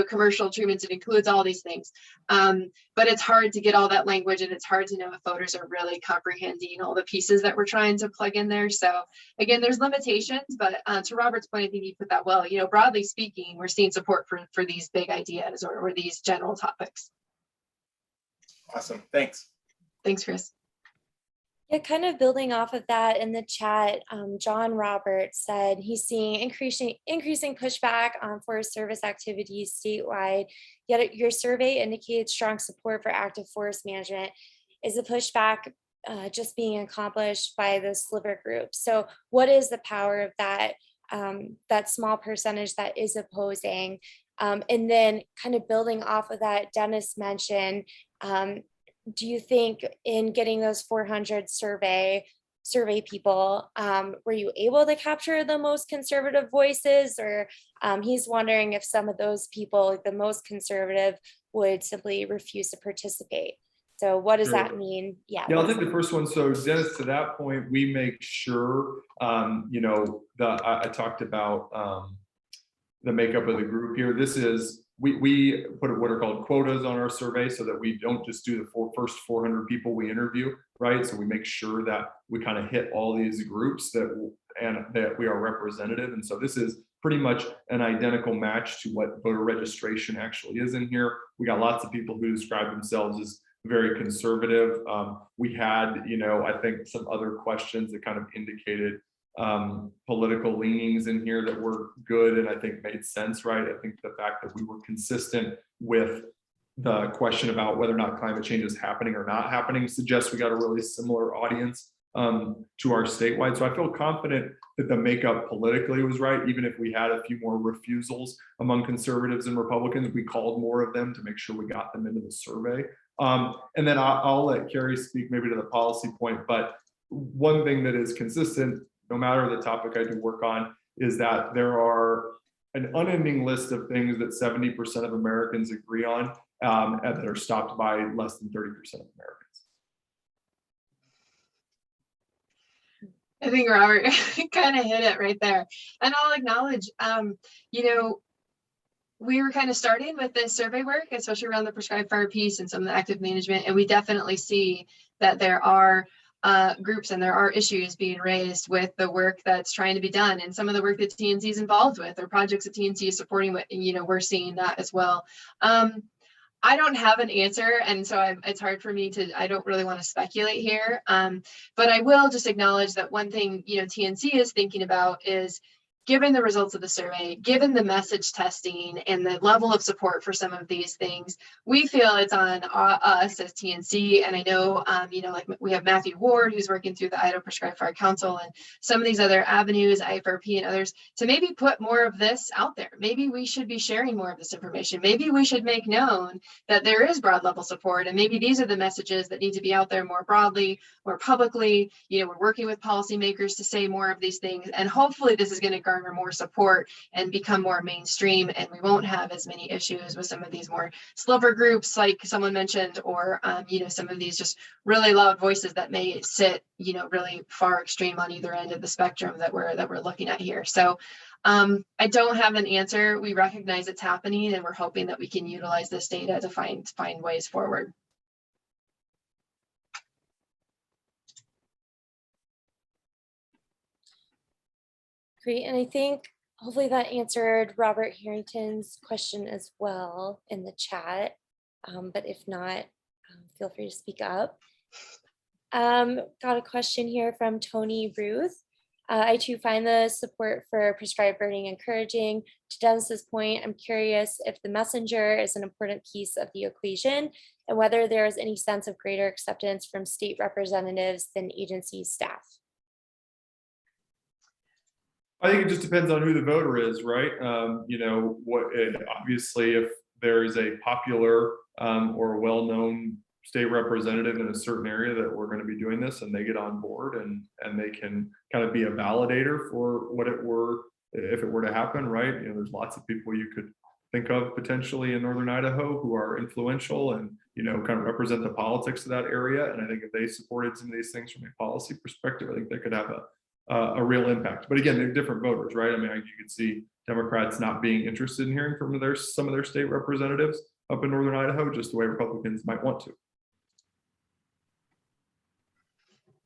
B: commercial treatments, it includes all these things. But it's hard to get all that language, and it's hard to know if voters are really comprehending all the pieces that we're trying to plug in there. So again, there's limitations, but to Robert's point, I think he put that well. Broadly speaking, we're seeing support for these big ideas or these general topics.
F: Awesome. Thanks.
B: Thanks, Chris.
D: Yeah, kind of building off of that, in the chat, John Roberts said he's seeing increasing pushback on Forest Service activities statewide, yet your survey indicates strong support for active forest management. Is the pushback just being accomplished by the sliver group? So what is the power of that, that small percentage that is opposing? And then kind of building off of that, Dennis mentioned, do you think in getting those 400 survey people, were you able to capture the most conservative voices? Or he's wondering if some of those people, like the most conservative, would simply refuse to participate. So what does that mean? Yeah,
C: I'll take the first one. So Dennis, to that point, we make sure, I talked about the makeup of the group here. This is, we put what are called quotas on our survey, so that we don't just do the first 400 people we interview, right? So we make sure that we kind of hit all these groups and that we are representative. And so this is pretty much an identical match to what voter registration actually is in here. We got lots of people who describe themselves as very conservative. We had, I think some other questions that kind of indicated political leanings in here that were good and I think made sense, right? I think the fact that we were consistent with the question about whether or not climate change is happening or not happening suggests we got a really similar audience to our statewide. So I feel confident that the makeup politically was right, even if we had a few more refusals among conservatives and Republicans. We called more of them to make sure we got them into the survey. And then I'll let Kari speak maybe to the policy point, but one thing that is consistent, no matter the topic I do work on, is that there are an unending list of things that 70% of Americans agree on and that are stopped by less than 30% of Americans.
B: I think Robert kind of hit it right there. And I'll acknowledge, we were kind of starting with this survey work, especially around the prescribed fire piece and some of the active management. And we definitely see that there are groups and there are issues being raised with the work that's trying to be done, and some of the work that TNC is involved with, or projects that TNC is supporting with, and, you know, we're seeing that as well. I don't have an answer, and so it's hard for me to, I don't really want to speculate here, but I will just acknowledge that one thing, you know, TNC is thinking about is, given the results of the survey, given the message testing and the level of support for some of these things, we feel it's on us as TNC. And I know, you know, like we have Matthew Ward, who's working through the Idaho Prescribed Fire Council and some of these other avenues, IFRP and others, to maybe put more of this out there. Maybe we should be sharing more of this information. Maybe we should make known that there is broad level support, and maybe these are the messages that need to be out there more broadly, more publicly. You know, we're working with policymakers to say more of these things, and hopefully this is going to garner more support and become more mainstream, and we won't have as many issues with some of these more sliver groups like someone mentioned, or you know, some of these just really loud voices that may sit, you know, really far extreme on either end of the spectrum that we're looking at here. So I don't have an answer. We recognize it's happening, and we're hoping that we can utilize this data to find ways forward.
D: Great, and I think hopefully that answered Robert Harrington's question as well in the chat. But if not, feel free to speak up. Got a question here from Tony Ruth. I too find the support for prescribed burning encouraging. To Dennis's point, I'm curious if the messenger is an important piece of the equation, and whether there is any sense of greater acceptance from state representatives than agency staff.
C: I think it just depends on who the voter is, right? You know, obviously, if there is a popular or well-known state representative in a certain area that we're going to be doing this, and they get on board and they can kind of be a validator for what it were, if it were to happen, right? You know, there's lots of people you could think of potentially in Northern Idaho who are influential and, you know, kind of represent the politics of that area. And I think if they supported some of these things from a policy perspective, I think they could have a real impact. But again, they're different voters, right? I mean, you could see Democrats not being interested in hearing from some of their state representatives up in Northern Idaho, just the way Republicans might want to.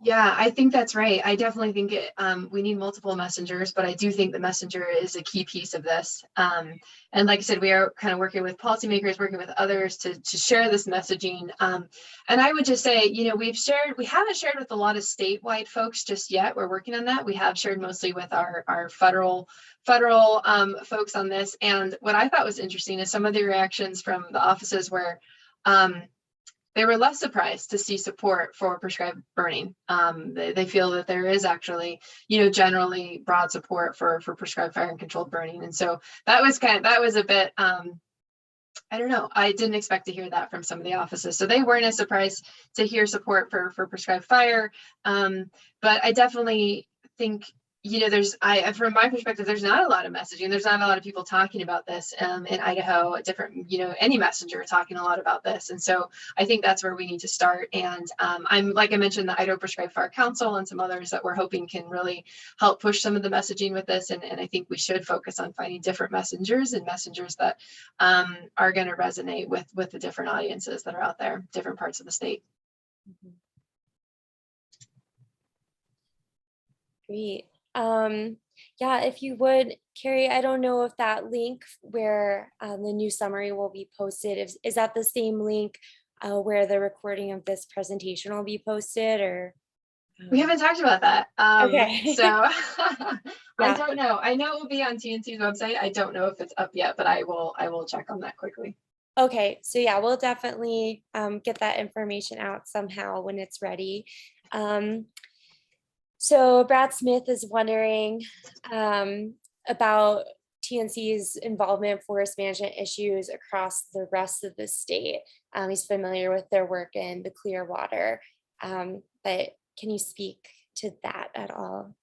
B: Yeah, I think that's right. I definitely think we need multiple messengers, but I do think the messenger is a key piece of this. And like I said, we are kind of working with policymakers, working with others to share this messaging. And I would just say, you know, we haven't shared with a lot of statewide folks just yet. We're working on that. We have shared mostly with our federal folks on this. And what I thought was interesting is some of the reactions from the offices where they were less surprised to see support for prescribed burning. They feel that there is actually, you know, generally broad support for prescribed fire and controlled burning. And so that was a bit, I don't know, I didn't expect to hear that from some of the offices. So they weren't as surprised to hear support for prescribed fire. But I definitely think, you know, from my perspective, there's not a lot of messaging. There's not a lot of people talking about this in Idaho, you know, any messenger talking a lot about this. And so I think that's where we need to start. And I'm, like I mentioned, the Idaho Prescribed Fire Council and some others that we're hoping can really help push some of the messaging with this. And I think we should focus on finding different messengers and messengers that are going to resonate with the different audiences that are out there, different parts of the state.
D: Mm-hmm. Great. Yeah, if you would, Kari, I don't know if that link where the new summary will be posted, is that the same link where the recording of this presentation will be posted, or?
B: We haven't talked about that.
D: Okay.
B: So
D: Yeah.
B: I don't know. I know it will be on TNC's website. I don't know if it's up yet, but I will check on that quickly.
D: Okay, so yeah, we'll definitely get that information out somehow when it's ready. So Brad Smith is wondering about TNC's involvement in forest management issues across the rest of the state. He's familiar with their work in the Clearwater, but can you speak to that at all?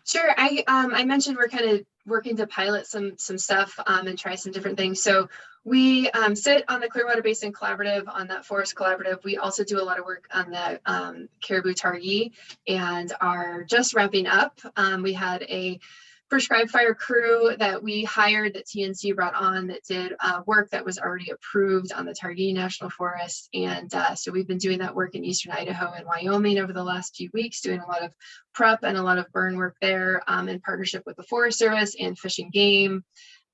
B: Sure. I mentioned we're kind of working to pilot some stuff and try some different things. So we sit on the Clearwater Basin Collaborative, on that forest collaborative. We also do a lot of work on the Caribou Targhee and are just wrapping up. We had a prescribed fire crew that we hired, that TNC brought on, that did work that was already approved on the Targhee National Forest. And so we've been doing that work in Eastern Idaho and Wyoming over the last few weeks, doing a lot of prep and a lot of burn work there in partnership with the Forest Service and Fish and Game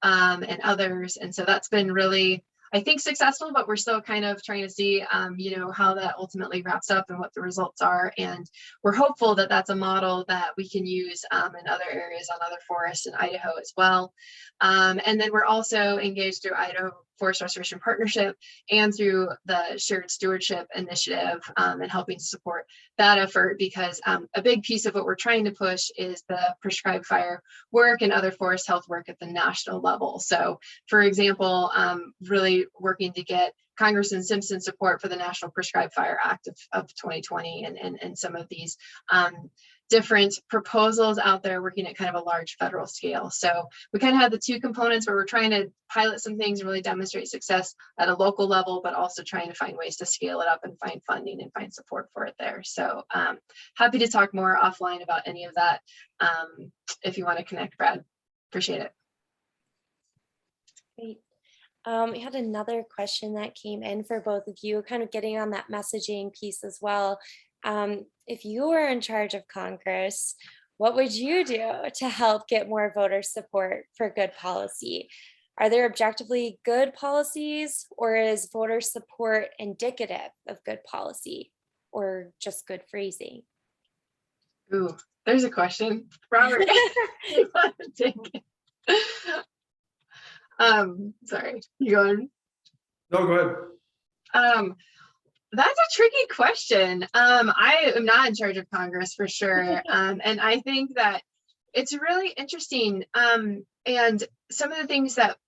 B: and others. And so that's been really, I think, successful, but we're still kind of trying to see, you know, how that ultimately wraps up and what the results are. And we're hopeful that that's a model that we can use in other areas on other forests in Idaho as well. And then we're also engaged through Idaho Forest Restoration Partnership and through the Shared Stewardship Initiative and helping to support that effort, because a big piece of what we're trying to push is the prescribed fire work and other forest health work at the national level. So, for example, really working to get Congressman Simpson support for the National Prescribed Fire Act of 2020 and some of these different proposals out there working at kind of a large federal scale. So we kind of have the two components where we're trying to pilot some things and really demonstrate success at a local level, but also trying to find ways to scale it up and find funding and find support for it there. So happy to talk more offline about any of that if you want to connect, Brad. Appreciate it.
D: Great. We had another question that came in for both of you, kind of getting on that messaging piece as well. If you were in charge of Congress, what would you do to help get more voter support for good policy? Are there objectively good policies, or is voter support indicative of good policy, or just good phrasing?
B: Ooh, there's a question. Robert, you want to take it? Sorry, you going?
C: No, go ahead.
B: That's a tricky question. I am not in charge of Congress for sure. And I think that it's really interesting. And some of the things that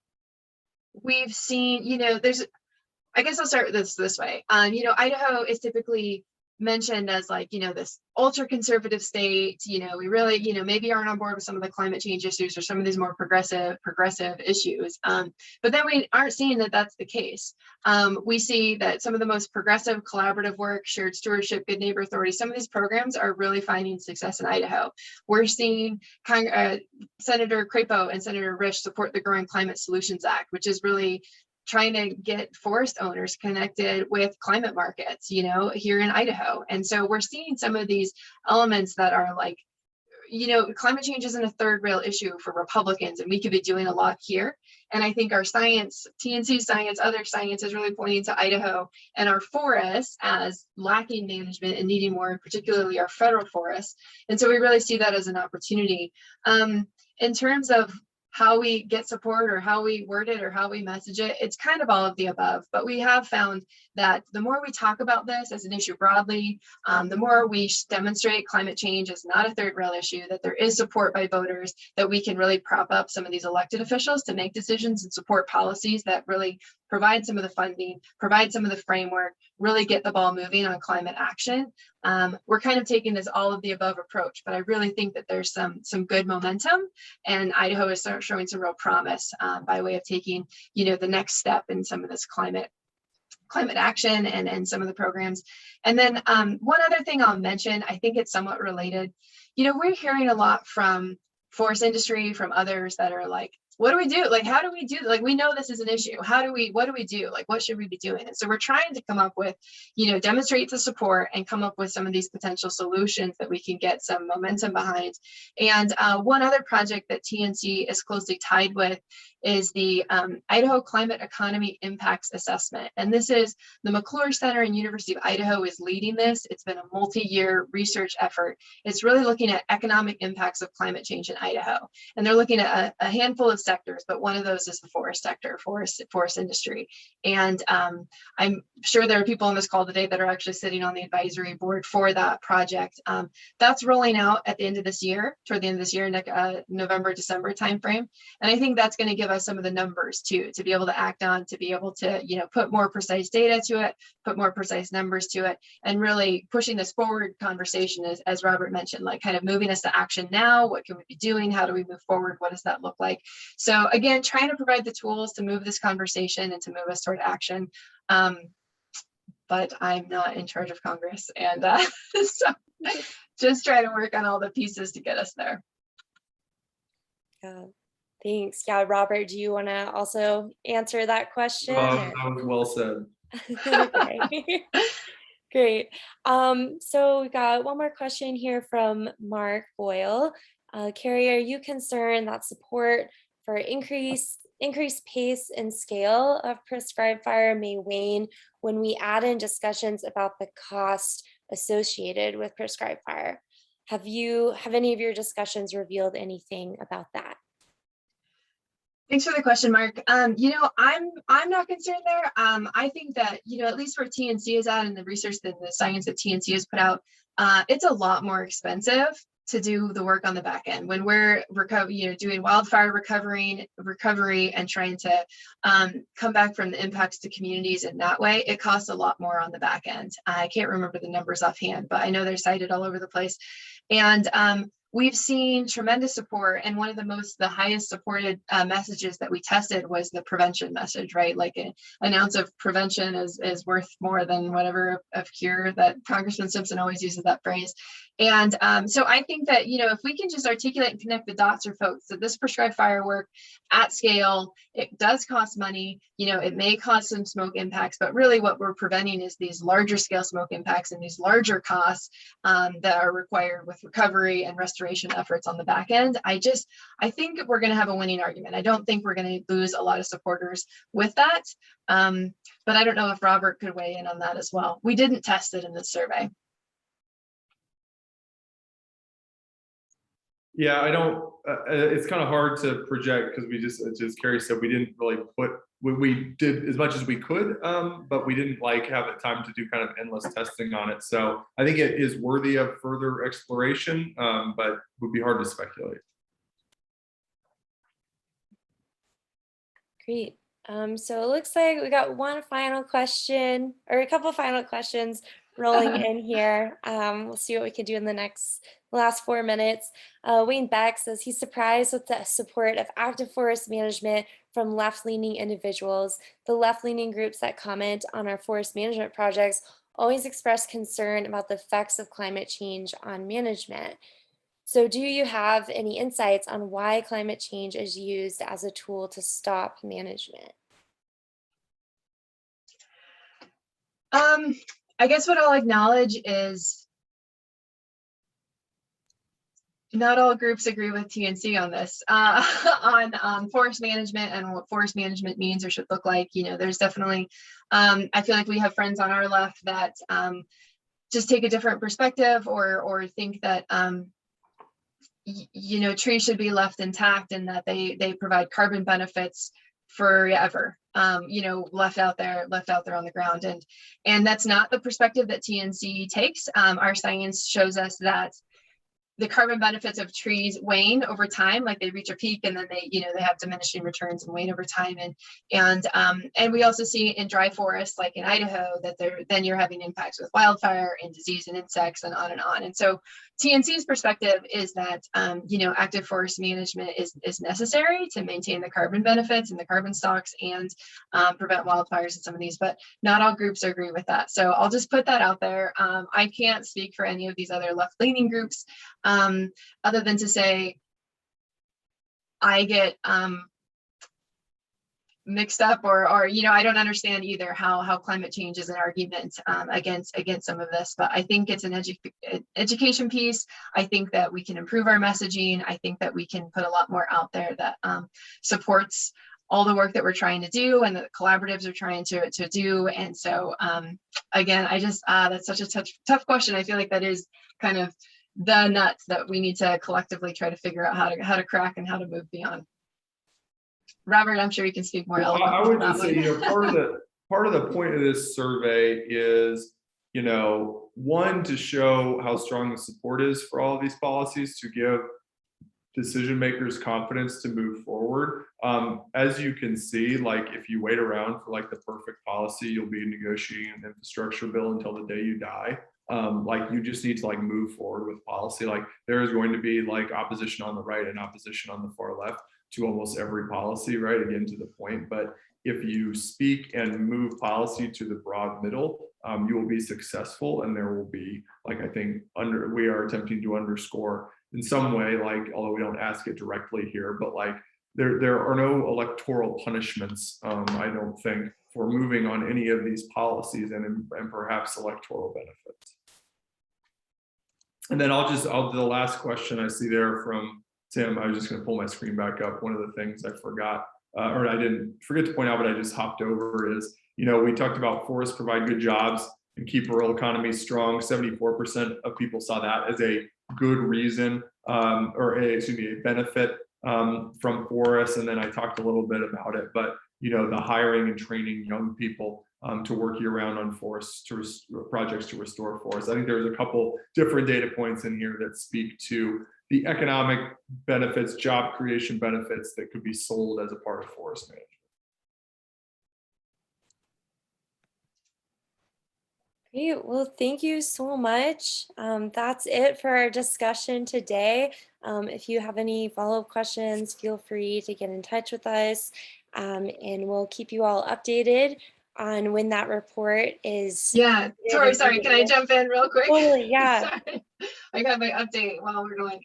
B: we've seen, you know, I guess I'll start with this way. You know, Idaho is typically mentioned as like, you know, this ultra conservative state. You know, we really, you know, maybe aren't on board with some of the climate change issues or some of these more progressive issues. But then we aren't seeing that that's the case. We see that some of the most progressive collaborative work, shared stewardship, good neighbor authority, some of these programs are really finding success in Idaho. We're seeing Senator Crapo and Senator Risch support the Growing Climate Solutions Act, which is really trying to get forest owners connected with climate markets, you know, here in Idaho. And so we're seeing some of these elements that are like, you know, climate change isn't a third rail issue for Republicans, and we could be doing a lot here. And I think our science, TNC science, other science is really pointing to Idaho and our forests as lacking management and needing more, particularly our federal forests. And so we really see that as an opportunity. In terms of how we get support or how we word it or how we message it, it's kind of all of the above. But we have found that the more we talk about this as an issue broadly, the more we demonstrate climate change is not a third rail issue, that there is support by voters, that we can really prop up some of these elected officials to make decisions and support policies that really provide some of the funding, provide some of the framework, really get the ball moving on climate action. We're kind of taking this all of the above approach, but I really think that there's some good momentum, and Idaho is showing some real promise by way of taking, you know, the next step in some of this climate action and some of the programs. And then one other thing I'll mention, I think it's somewhat related. You know, we're hearing a lot from forest industry, from others that are like, what do we do? Like, how do we do? Like, we know this is an issue. What do we do? Like, what should we be doing? And so we're trying to come up with, you know, demonstrate the support and come up with some of these potential solutions that we can get some momentum behind. And one other project that TNC is closely tied with is the Idaho Climate Economy Impacts Assessment. And this is the McClure Center and University of Idaho is leading this. It's been a multi-year research effort. It's really looking at economic impacts of climate change in Idaho. And they're looking at a handful of sectors, but one of those is the forest sector, forest industry. And I'm sure there are people on this call today that are actually sitting on the advisory board for that project. That's rolling out at the end of this year, toward the end of this year, November, December timeframe. And I think that's going to give us some of the numbers too, to be able to act on, to be able to, you know, put more precise data to it, put more precise numbers to it, and really pushing this forward conversation as Robert mentioned, like kind of moving us to action now. What can we be doing? How do we move forward? What does that look like? So again, trying to provide the tools to move this conversation and to move us toward action. But I'm not in charge of Congress, and so just trying to work on all the pieces to get us there.
D: Yeah. Thanks. Yeah, Robert, do you want to also answer that question?
C: That was well said.
D: Okay. Great. So we got one more question here from Mark Boyle. Kari, are you concerned that support for increased pace and scale of prescribed fire may wane when we add in discussions about the cost associated with prescribed fire? Have any of your discussions revealed anything about that?
B: Thanks for the question, Mark. You know, I'm not concerned there. I think that, you know, at least where TNC is at and the research that the science that TNC has put out, it's a lot more expensive to do the work on the back end when we're doing wildfire recovery and trying to come back from the impacts to communities in that way. It costs a lot more on the back end. I can't remember the numbers offhand, but I know they're cited all over the place. And we've seen tremendous support, and one of the highest supported messages that we tested was the prevention message, right? Like an ounce of prevention is worth more than whatever of cure, that Congressman Simpson always uses that phrase. And so I think that, you know, if we can just articulate and connect the dots for folks that this prescribed firework at scale, it does cost money, you know, it may cause some smoke impacts, but really what we're preventing is these larger scale smoke impacts and these larger costs that are required with recovery and restoration efforts on the back end. I think we're going to have a winning argument. I don't think we're going to lose a lot of supporters with that. But I don't know if Robert could weigh in on that as well. We didn't test it in this survey.
C: Yeah, I don't, it's kind of hard to project because we just, as Kari said, we didn't really we did as much as we could, but we didn't have the time to do kind of endless testing on it. So I think it is worthy of further exploration, but it would be hard to speculate.
D: Great. So it looks like we got one final question, or a couple final questions rolling in here. We'll see what we can do in the last 4 minutes. Wayne Beck says he's surprised with the support of active forest management from left-leaning individuals. The left-leaning groups that comment on our forest management projects always express concern about the effects of climate change on management. So do you have any insights on why climate change is used as a tool to stop management?
B: I guess what I'll acknowledge is not all groups agree with TNC on this, on forest management and what forest management means or should look like. You know, there's definitely, I feel like we have friends on our left that just take a different perspective or think that, you know, trees should be left intact and that they provide carbon benefits forever, you know, left out there on the ground. And that's not the perspective that TNC takes. Our science shows us that the carbon benefits of trees wane over time, like they reach a peak and then they have diminishing returns and wane over time. And we also see in dry forests, like in Idaho, that then you're having impacts with wildfire and disease and insects and on and on. And so TNC's perspective is that, you know, active forest management is necessary to maintain the carbon benefits and the carbon stocks and prevent wildfires in some of these, but not all groups agree with that. So I'll just put that out there. I can't speak for any of these other left-leaning groups, other than to say, I get mixed up or you know, I don't understand either how climate change is an argument against some of this, but I think it's an education piece. I think that we can improve our messaging. I think that we can put a lot more out there that supports all the work that we're trying to do and that collaboratives are trying to do. And so again, I just that's such a tough question. I feel like that is kind of the nuts that we need to collectively try to figure out how to crack and how to move beyond. Robert, I'm sure you can speak more eloquently.
C: I would just say, you know, part of the point of this survey is, you know, one, to show how strong the support is for all of these policies, to give decision makers confidence to move forward. As you can see, like if you wait around for like the perfect policy, you'll be negotiating an infrastructure bill until the day you die. Like you just need to like move forward with policy. Like there is going to be like opposition on the right and opposition on the far left to almost every policy, right? Again, to the point, but if you speak and move policy to the broad middle, you will be successful, and there will be, like I think we are attempting to underscore, in some way, like, although we don't ask it directly here, but like there are no electoral punishments, I don't think, for moving on any of these policies and perhaps electoral benefits. And then the last question I see there from Tim, I was just going to pull my screen back up. One of the things I forgot, or I didn't forget to point out, but I just hopped over is, you know, we talked about forests provide good jobs and keep rural economies strong. 74% of people saw that as a good reason, a benefit from forests. And then I talked a little bit about it, but you know, the hiring and training young people to work year round on forests projects to restore forests. I think there's a couple different data points in here that speak to the economic benefits, job creation benefits that could be sold as a part of forest management.
D: Great. Well, thank you so much. That's it for our discussion today. If you have any follow-up questions, feel free to get in touch with us, and we'll keep you all updated on when that report is.
B: Yeah, sorry, can I jump in real quick?
D: Totally, yeah.
B: Sorry. I got my update while we're going.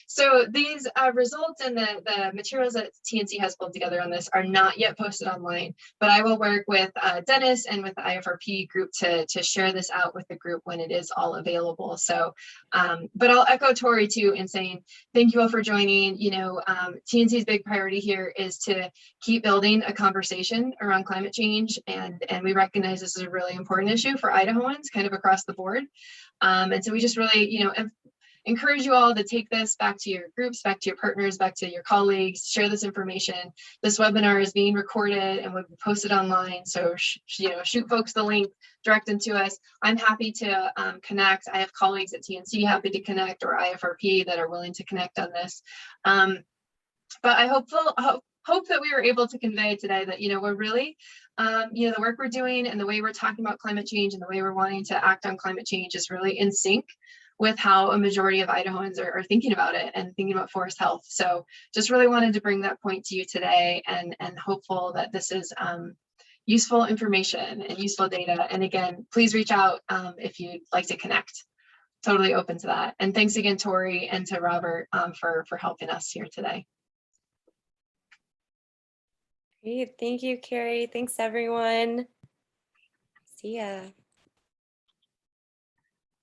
B: So these results and the materials that TNC has pulled together on this are not yet posted online, but I will work with Dennis and with the IFRP group to share this out with the group when it is all available. So, but I'll echo Tori too in saying thank you all for joining. You know, TNC's big priority here is to keep building a conversation around climate change, and we recognize this is a really important issue for Idahoans kind of across the board. And so we just really, you know, encourage you all to take this back to your groups, back to your partners, back to your colleagues, share this information. This webinar is being recorded and will be posted online. So, you know, shoot folks the link, direct them to us. I'm happy to connect. I have colleagues at TNC happy to connect, or IFRP that are willing to connect on this. But I hope that we were able to convey today that, you know, we're really, you know, the work we're doing and the way we're talking about climate change and the way we're wanting to act on climate change is really in sync with how a majority of Idahoans are thinking about it and thinking about forest health. So just really wanted to bring that point to you today, and hopeful that this is useful information and useful data. And again, please reach out if you'd like to connect. Totally open to that. And thanks again, Tori, and to Robert for helping us here today.
D: Great. Thank you, Kari. Thanks, everyone. See ya.